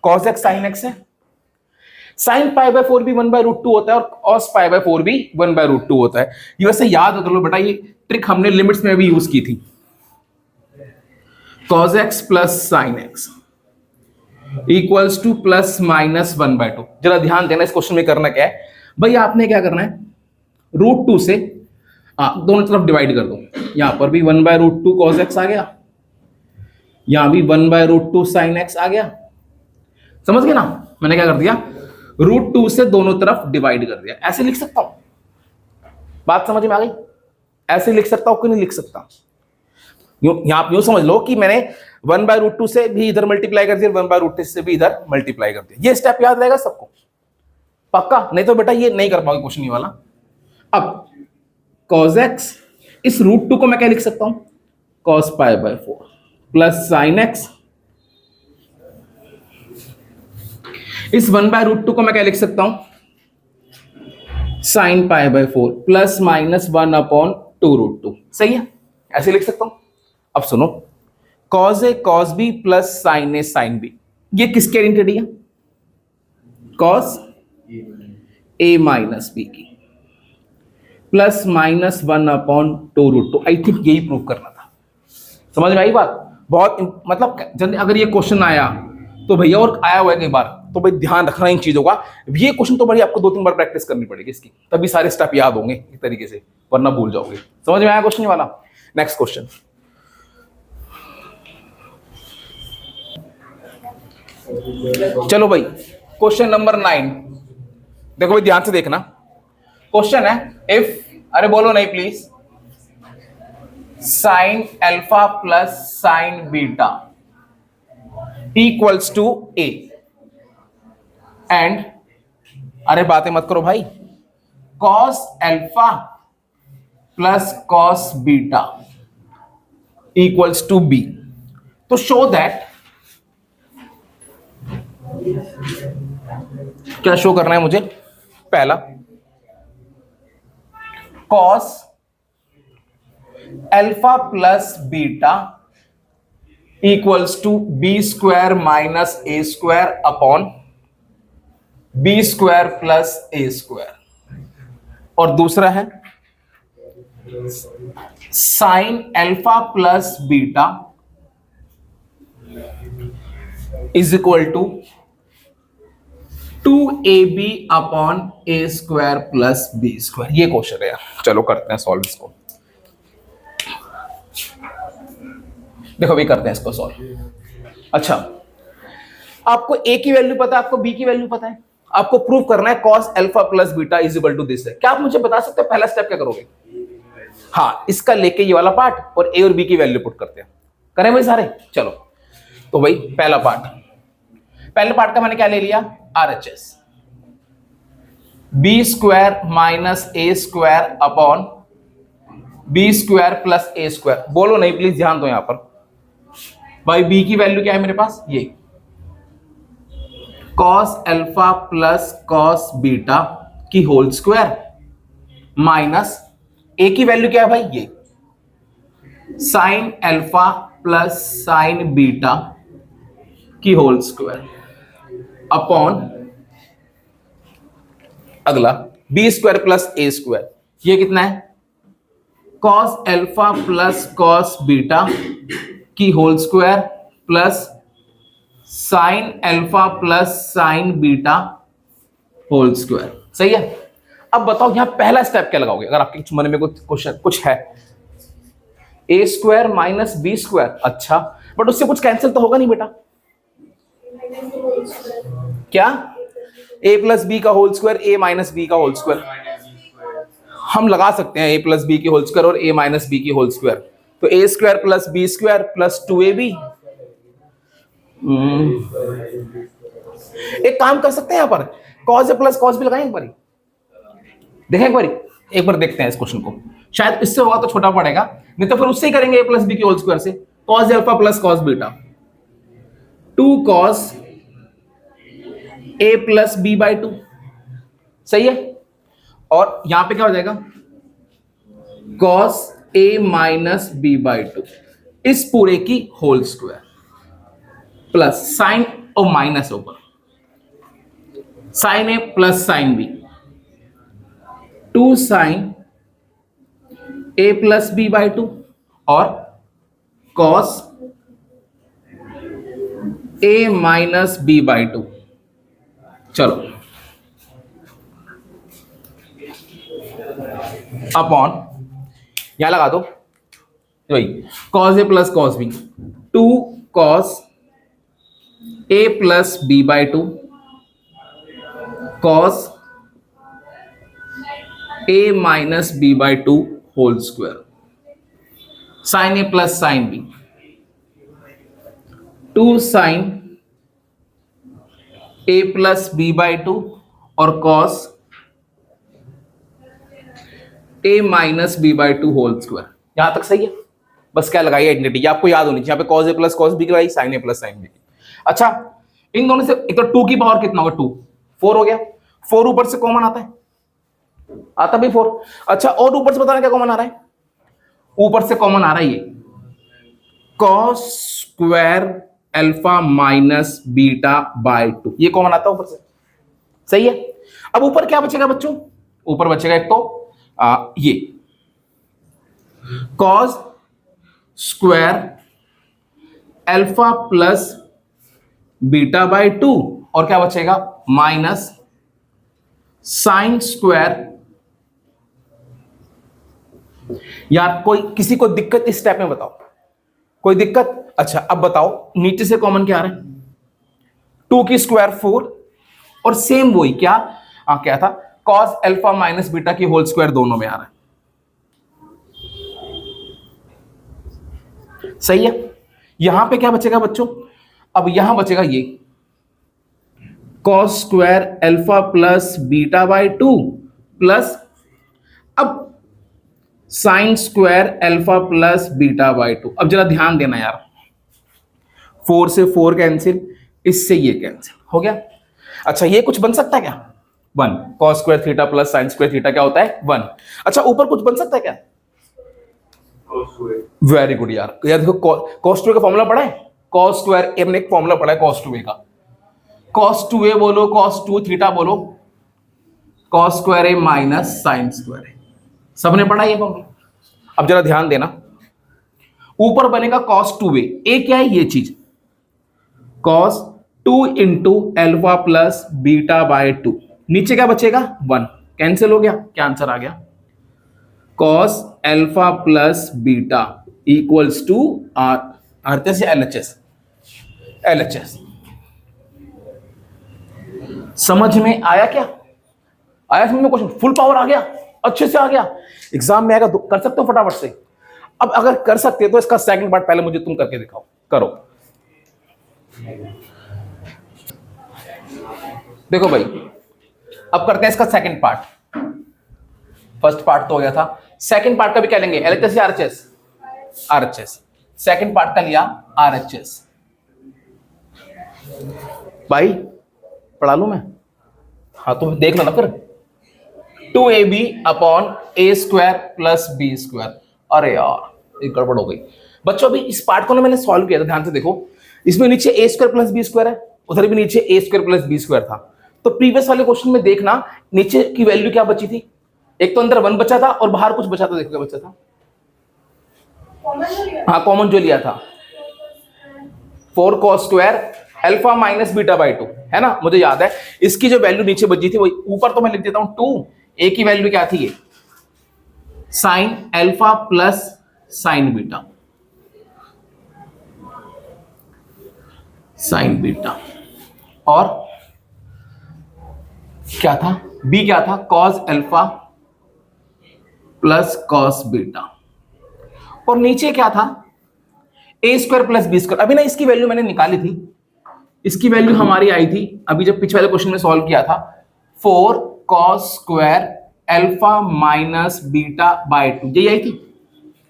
cos x sine x है, साइन पाई बाई 4 भी 1/√2 होता है और cos पाई बाई 4 भी 1/√2 होता है। ये वैसे याद कर लो बेटा, ये ट्रिक हमने लिमिट्स में भी यूज की थी। cos x प्लस साइन x equals two plus minus 1/2। जरा ध्यान देना, इस क्वेश्चन में करना क्या है भाई, आपने क्या करना है, √2 से दोनों तरफ डिवाइड कर दो। यहां पर भी 1/√2 cos x आ गया, यहां भी 1/√2 साइन x आ गया। समझ गए ना? मैंने क्या कर दिया, √2 से दोनों तरफ डिवाइड कर दिया। ऐसे लिख सकता हूं, बात समझ में आ गई? ऐसे लिख सकता हूं कि नहीं लिख सकता? यहां आप यूं समझ लो कि मैंने 1/√2 से भी इधर मल्टीप्लाई कर दिया, 1/√2 से भी इधर मल्टीप्लाई कर दिया। ये स्टेप याद रहेगा सबको पक्का, नहीं तो बेटा ये नहीं कर पाओगे क्वेश्चन ये वाला। अब cos x, इस √2 को मैं क्या लिख सकता हूं, cos π/4 प्लस sin x, इस 1/√2 को मैं क्या लिख सकता हूं, sin π/4 प्लस माइनस 1/2√2। सही है, ऐसे लिख सकता हूं। अब सुनो, cos a cos b plus sin a sin b, ये किसकी आइडेंटिटी है, cos a माइनस b की, प्लस माइनस 1/2√2। आई थिंक यही प्रूव करना था। समझ में आई बात? बहुत मतलब जल्दी अगर ये क्वेश्चन आया तो भैया, और आया हुआ है कई बार, तो भाई ध्यान रखना इन चीजों का। ये क्वेश्चन तो बड़ी आपको 2-3 बार प्रैक्टिस करनी पड़ेगी इसकी, तभी सारे स्टेप याद होंगे एक तरीके से, वरना भूल जाओगे। समझ में आया क्वेश्चन वाला? नेक्स्ट क्वेश्चन, चलो भाई क्वेश्चन नंबर 9। देखो भाई ध्यान से देखना, क्वेश्चन है इफ, अरे बोलो नहीं please, sine alpha plus sine beta equals to A and, अरे बातें मत करो भाई, cos alpha plus cos beta equals to B. तो शो दैट, क्या शो करना है मुझे, पहला cos alpha plus beta equals to B square minus A square upon B square plus A square, और दूसरा है sine alpha plus beta is equal to 2ab upon A square plus B square. ये question है यार, चलो करते हैं solve इसको। देखो भी करते हैं इसको सॉल्व। अच्छा, आपको a की वैल्यू पता है, आपको b की वैल्यू पता है, आपको प्रूव करना है cos alpha plus beta is equal to this है। क्या आप मुझे बता सकते हो पहला स्टेप क्या करोगे? हाँ, इसका लेके ये वाला पार्ट और a और b की वैल्यू पुट करते हैं। करें भाई सारे? चलो तो भाई पहला पार्ट, पहले पार्ट का मैंने क्या ले लिया, RHS, B square minus A square upon B square plus A square. बोलो नहीं प्लीज, ध्यान दो यहां पर भाई, b की वैल्यू क्या है मेरे पास, ये cos alpha plus cos beta की होल स्क्वायर माइनस a की वैल्यू क्या है भाई, ये sine alpha plus sine beta की होल स्क्वायर अपॉन अगला B square plus A square, ये कितना है, cos alpha plus cos beta की whole square plus sine alpha plus sine beta whole square. सही है। अब बताओ यहां पहला स्टेप क्या लगाओगे, अगर आपके मन में कुछ क्वेश्चन कुछ है, A square minus B square, अच्छा बट उससे कुछ कैंसिल तो होगा नहीं बेटा, क्या, ए प्लस बी का whole square, A minus B का होल स्क्वायर, हम लगा सकते हैं ए प्लस बी की होल स्क्वायर और ए माइनस बी की होल स्क्वायर, तो A square plus B square plus 2ab। एक काम कर सकते हैं यहां पर, cos A plus cos B लगाएं एक बार, देखें एक बार देखते हैं इस क्वेश्चन को, शायद इससे होगा तो छोटा पड़ेगा, नहीं तो फिर उससे ही करेंगे ए प्लस बी की होल स्क्वायर से, cos alpha plus cos beta 2 cos a plus B by 2। सही है। और यहां पे क्या हो जाएगा, cos a minus B by 2 इस पूरे की होल स्क्वायर प्लस साइन और माइनस ऊपर sine A plus sine B 2 sine a plus B by 2 और cos a minus B by 2। चलो अपॉन यहां लगा दो वही cos a plus cos b 2 cos a plus b by 2 cos a minus b by 2 whole square sine A plus sine B, 2 sine A plus B by 2 और cos A minus B by 2 whole square. यहां तक सही है? बस क्या लगाई identity, ये आपको याद होनी चाहिए। यहाँ पे cos A plus cos B लगाई, sign A plus sine B. अच्छा, इन दोनों से एक तो 2 की पावर कितना होगा, 2, 4 हो गया। 4 ऊपर से कॉमन आता है, आता भी 4। अच्छा, और ऊपर से बताना क्या कॉमन आ रहा है? ऊपर से कॉमन आ रहा है ये cos square alpha minus beta by 2, ये कॉमन आता है ऊपर से। सही है? अब ऊपर क्या बचेगा बच्चों? ऊपर बचेगा एक तो ये cos square alpha plus beta by 2 और क्या बचेगा? Minus sine square. यार कोई किसी को दिक्कत इस स्टेप में बताओ, कोई दिक्कत? अच्छा, अब बताओ नीचे से कॉमन क्या आ रहा है? 2 की स्क्वायर 4 और सेम वही क्या क्या था? कॉस अल्फा माइनस बीटा की होल स्क्वायर दोनों में आ रहा है। सही है? यहां पे क्या बचेगा बच्चों? अब यहां बचेगा ये cos square alpha plus beta by 2 plus अब sine square alpha plus beta by 2। अब जरा ध्यान देना यार, 4 से 4 कैंसिल, इससे ये कैंसिल हो गया। अच्छा, ये कुछ बन सकता है क्या? 1 cos square theta plus sine square theta क्या होता है? 1। अच्छा, ऊपर कुछ बन सकता है क्या? वेरी गुड यार, देखो कॉस 2 का फॉर्मूला पढ़ा है? कॉस स्क्वायर ए ने एक फॉर्मूला पढ़ा है कॉस 2 का, कॉस 2a बोलो, कॉस 2 थीटा बोलो, cos square A minus sine square ए, सबने पढ़ा ये फॉर्मूला। अब जरा ध्यान देना, ऊपर बनेगा कॉस 2a, ए क्या है? ये चीज cos 2 into alpha plus beta by 2, नीचे क्या बचेगा? 1 कैंसिल हो गया। क्या आंसर आ गया? Cos alpha plus beta equals to आरते से एलएचएस। एलएचएस समझ में आया क्या? आया समझ में क्वेश्चन? फुल पावर आ गया, अच्छे से आ गया। एग्जाम में आएगा तो कर सकते हो फटाफट से। अब अगर कर सकते हो तो इसका सेकंड पार्ट पहले मुझे तुम करके दिखाओ, करो। देखो भाई, अब करते हैं इसका सेकंड पार्ट। फर्स्ट पार्ट तो हो गया था, सेकंड पार्ट का भी क्या लेंगे? एलएचएस या आरएचएस? आरएचएस। सेकंड पार्ट का लिया आरएचएस। भाई पढ़ा लूं मैं? हाँ तो देख लो ना फिर। 2ab upon A square plus B square. अरे यार एक गड़बड़ हो गई बच्चों। अभी इस पार्ट को ना मैंने सॉल्व किया था, ध्यान से देखो। इसमें नीचे ए स्क्वायर प्लस बी स्क्वायर है, उधर भी नीचे ए स्क्वायर प्लस बी स्क्वायर था। तो प्रीवियस वाले क्वेश्चन में देखना नीचे की वैल्यू क्या बची थी? एक तो अंदर 1 बचा था और बाहर कुछ बचा था। देखो क्या बचा था? हाँ कॉमन जो लिया था 4 cos square alpha minus beta by 2, है ना? मुझे याद है इसकी जो वैल्यू नीचे बची थी वही ऊपर तो मैं लिख देता हूं 2। ए की वैल्यू क्या थी? ये sine alpha plus sine beta, sign beta. और क्या था? बी क्या था? Cos alpha plus cos beta. और नीचे क्या था? ए स्क्वायर प्लस बी स्क्वायर। अभी ना इसकी वैल्यू मैंने निकाली थी, इसकी वैल्यू हमारी आई थी अभी जब पिछले वाले क्वेश्चन में सॉल्व किया था, 4 cos square alpha minus beta by 2, यही आई थी,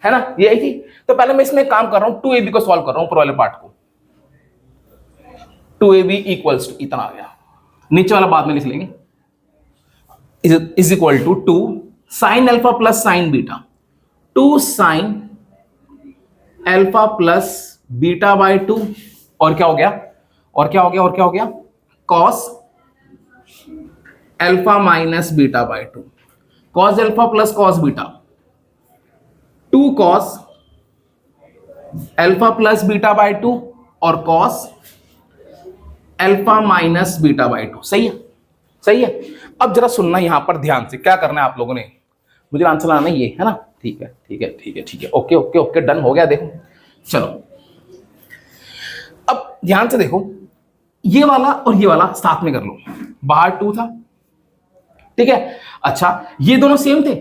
है ना? ये आई थी। तो पहले मैं इसमें काम कर रहा हूं, 2ab को सॉल्व कर रहा हूं, ऊपर वाले पार्ट को। 2ab इक्वल्स टू इतना आ गया, नीचे वाला बाद में लिख लेंगे, is equal to 2 sine alpha plus sine beta, 2 sine alpha plus beta by 2 और क्या हो गया? और क्या हो गया? और क्या हो गया? Cos alpha minus beta by 2, cos alpha plus cos beta, 2 cos alpha plus beta by 2 और cos alpha minus beta by 2। सही है? सही है। अब जरा सुनना यहां पर ध्यान से, क्या करना है आप लोगों ने? मुझे आंसर लाना ये है ना? ठीक है ठीक है ठीक है ठीक है, ओके ओके ओके, डन हो गया। देखो चलो अब ध्यान से देखो, ये वाला और ये वाला साथ में कर लो। बाहर 2 था, ठीक है। अच्छा ये दोनों सेम थे,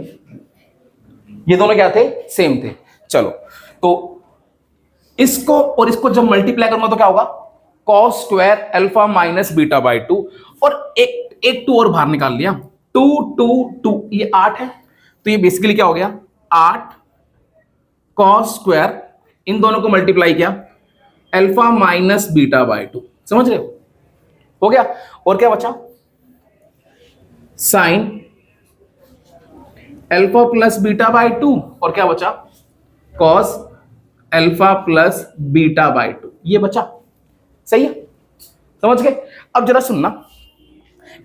ये दोनों क्या थे? सेम थे। चलो तो इसको और इसको जब मल्टीप्लाई करूंगा तो क्या होगा, cos square alpha minus beta by 2, और एक 2 और बाहर निकाल लिया, 2 2 2, ये 8 है, तो ये बेसिकली क्या हो गया, 8 कॉस स्क्वायर, इन दोनों को मल्टीप्लाई किया अल्फा माइनस बीटा बाई 2, समझ रहे हो गया। और क्या बचा, sign alpha plus beta by 2, और क्या बचा, cos alpha plus beta by 2, ये बचा। सही है, समझ गए। अब जरा सुनना,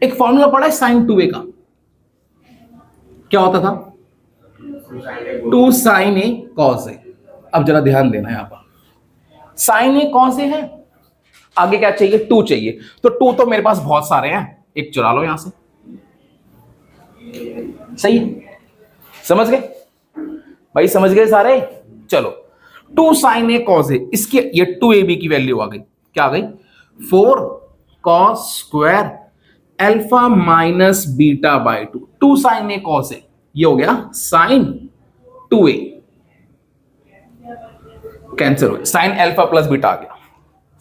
एक फॉर्मूला पढ़ा है साइन 2a का, क्या होता था, 2 साइन ए कॉस ए। अब जरा ध्यान देना यहां पर, साइन ए कॉस ए है, आगे क्या चाहिए, 2 चाहिए, तो 2 तो मेरे पास बहुत सारे हैं, एक चुरा लो यहां से। सही है, समझ गए भाई, समझ गए सारे। चलो 2 साइन ए कॉस ए, इसके ये 2ab की वैल्यू आ गई, क्या आ गई, 4 cos square alpha minus beta by 2, 2 sine A cos A, ये हो गया साइन 2a, कैंसिल हो गया, साइन अल्फा प्लस बीटा आ गया,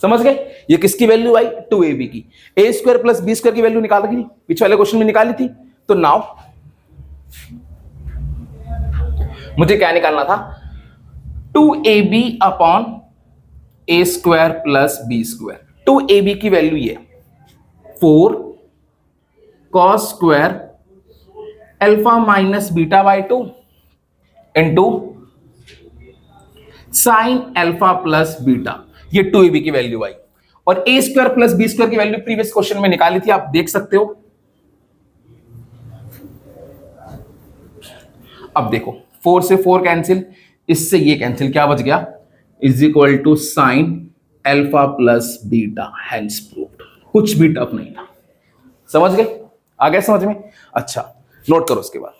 समझ गए। ये किसकी वैल्यू आई, 2ab की। A square plus B square की वैल्यू निकाल रखी थी, पिछले वाले क्वेश्चन में निकाली थी, तो नाउ मुझे क्या निकालना था, 2ab upon A square plus B square. 2ab की वैल्यू ये 4 cos square alpha minus beta by 2 into sine alpha plus beta, ये 2ab की वैल्यू आई। और A square plus B square की वैल्यू प्रीवियस क्वेश्चन में निकाली थी, आप देख सकते हो। अब देखो 4 से 4 कैंसिल, इससे ये कैंसिल, क्या बच गया, is equal to sine alpha plus beta, hence proved. कुछ भी टफ नहीं था, समझ गए, आ गया समझ में। अच्छा नोट करो उसके बाद,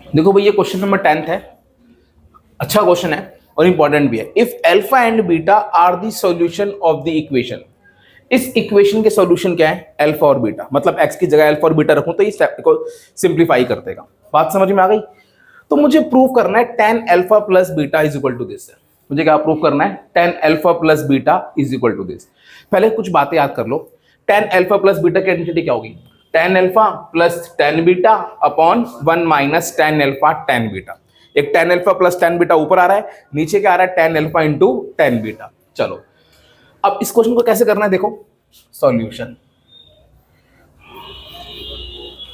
देखो भाई ये क्वेश्चन नंबर 10 है, अच्छा क्वेश्चन है और इंपॉर्टेंट भी है। If alpha and beta are the solution of the equation, इस इक्वेशन के सॉल्यूशन क्या है, अल्फा और बीटा, मतलब एक्स की जगह अल्फा और बीटा रखूं तो इस को सिंप्लीफाई कर देगा। बात समझ में आ गई। तो मुझे प्रूव करना है tan alpha plus beta is equal to this. मुझे क्या प्रूव करना है, tan alpha plus beta is equal to this. पहले कुछ बातें याद कर लो, tan अल्फा प्लस बीटा की आइडेंटिटी क्या होगी, tan alpha plus tan beta upon 1 minus tan alpha tan beta. एक tan alpha plus tan beta ऊपर आ रहा है, नीचे क्या आ रहा है, tan alpha into tan beta. चलो अब इस क्वेश्चन को कैसे करना है, देखो सॉल्यूशन,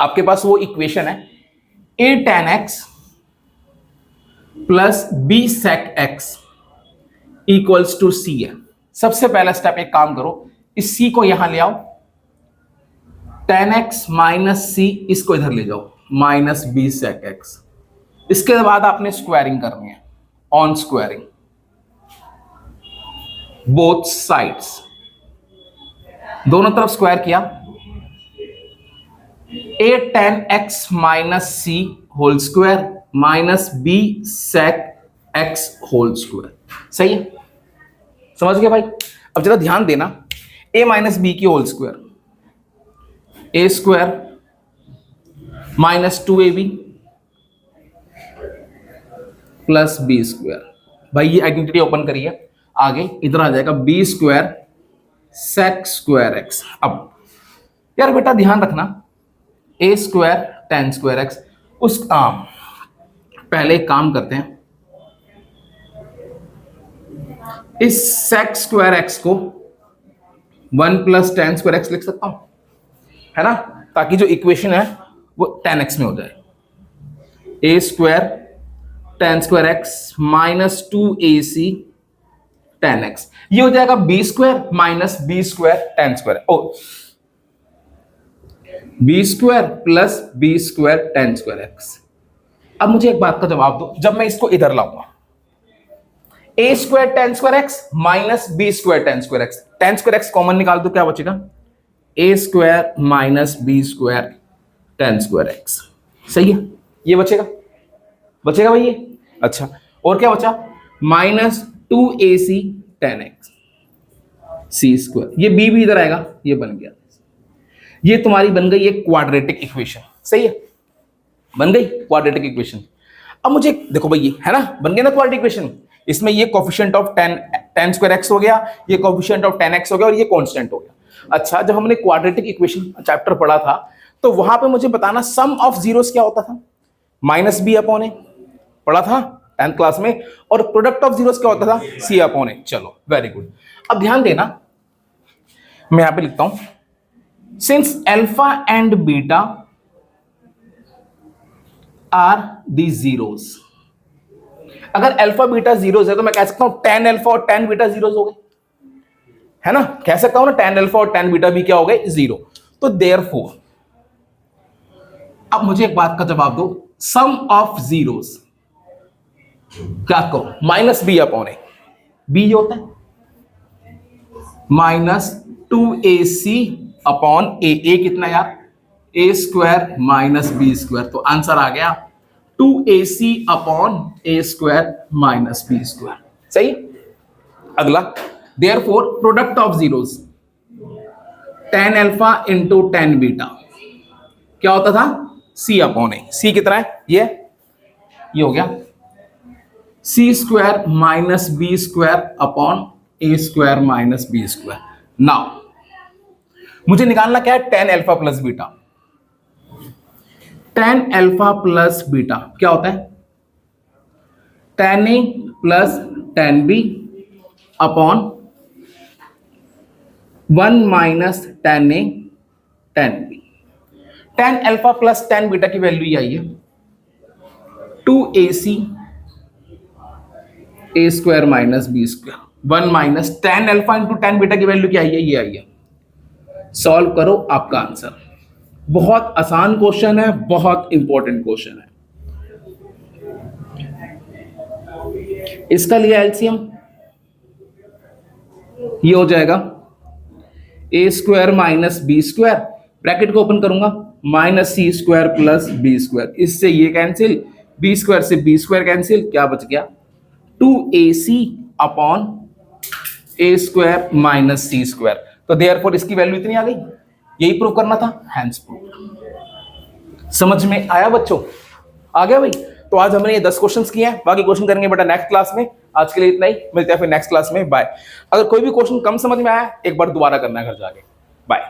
आपके पास वो इक्वेशन है a tan x plus b sec x equals to c है। सबसे पहला स्टेप, एक काम करो, इस c को यहां ले आओ, tan x माइनस c, इसको इधर ले जाओ, माइनस b sec x। इसके बाद आपने स्क्वायरिंग करनी है, ऑन स्क्वायरिंग बोथ साइड्स, दोनों तरफ स्क्वायर किया, a tan x minus c whole square minus b sec x whole square. सही है, समझ गए भाई। अब जरा ध्यान देना, a माइनस बी की whole square, a square minus 2ab plus B square. भाई ये आइडेंटिटी ओपन करिए, आगे इधर आ जाएगा B square sec square x. अब यार बेटा ध्यान रखना, A square ten square X, उस पहले एक काम करते हैं, इस सेक स्क्वायर एक्स को 1 प्लस टेन स्क्वायर एक्स लिख सकता हूं, है ना, ताकि जो इक्वेशन है वो 10x में हो जाए। A square ten square x minus 2ac 10x, ये हो जाएगा B square minus B square ten square, ओ B square plus B square ten square x. अब मुझे एक बात का जवाब दो, जब मैं इसको इधर लाऊंगा, A square ten square x minus B square ten square x, ten square x common निकाल दो, क्या बचेगा, A square minus B square ten square x. सही है, ये बचेगा, बचेगा भाई ये। अच्छा और क्या बचा, माइनस 2ac 10x सी स्क्वायर, ये b भी इधर आएगा, ये बन गया, ये तुम्हारी बन गई एक क्वाड्रेटिक इक्वेशन। सही है, बन गई क्वाड्रेटिक इक्वेशन। अब मुझे देखो भाई, ये है ना, बन गया ना क्वाड्रेटिक इक्वेशन। इसमें ये coefficient of tan square x हो गया, ये कोफिशिएंट ऑफ tan x हो गया और ये कांस्टेंट हो गया। अच्छा, जब हमने क्वाड्रेटिक इक्वेशन चैप्टर पढ़ा था तो वहां पे मुझे बताना सम ऑफ जीरोस क्या होता था, -b/a पढ़ा था 10th क्लास में, और प्रोडक्ट ऑफ जीरोस क्या होता था, c/a। चलो वेरी गुड। अब ध्यान देना, मैं यहां पे लिखता हूं, since alpha and beta are the zeros. अगर अल्फा बीटा जीरोस है तो मैं कह सकता हूं tan अल्फा और tan बीटा जीरोस हो गए, है ना, कह सकता हूं ना tan अल्फा और tan बीटा भी क्या हो गए, जीरो। तो देयरफॉर अब मुझे एक बात का जवाब दो, सम ऑफ जीरोस क्या करो, -b/a। b होता है -2ac/a। कितना यार, a² माइनस b²। तो आंसर आ गया 2ac/a² माइनस b²। सही। अगला, therefore product of zeros tan alpha into tan beta क्या होता था, c/a। c कितना है, ये हो गया c² minus b²/a² minus b²। Now मुझे निकालना क्या है, tan alpha plus beta. tan alpha plus beta क्या होता है, tan a plus tan b upon 1 minus tan a tan b। tan alpha plus tan beta की वैल्यू ये आई है 2ac/a² minus b²। 1 minus tan alpha into tan beta की value क्या आई है, ये आई है। सॉल्व करो, आपका आंसर। बहुत आसान क्वेश्चन है, बहुत इंपॉर्टेंट क्वेश्चन है। इसका लिया एलसीएम, ये हो जाएगा a² माइनस b², ब्रैकेट को ओपन करूंगा, -c² प्लस b²। इससे ये कैंसिल, b² से b² कैंसिल, क्या बच गया 2ac/a² माइनस c²। तो देयरफॉर इसकी वैल्यू इतनी आ गई, यही प्रूव करना था, हैंस प्रूव। समझ में आया बच्चों, आ गया भाई। तो आज हमने ये 10 क्वेश्चंस किए हैं, बाकी क्वेश्चन करेंगे बेटा नेक्स्ट क्लास में। आज के लिए इतना ही, मिलते हैं फिर नेक्स्ट क्लास में, बाय। अगर कोई भी क्वेश्चन कम समझ में आया एक बार दोबारा करना है घर जाके, बाय।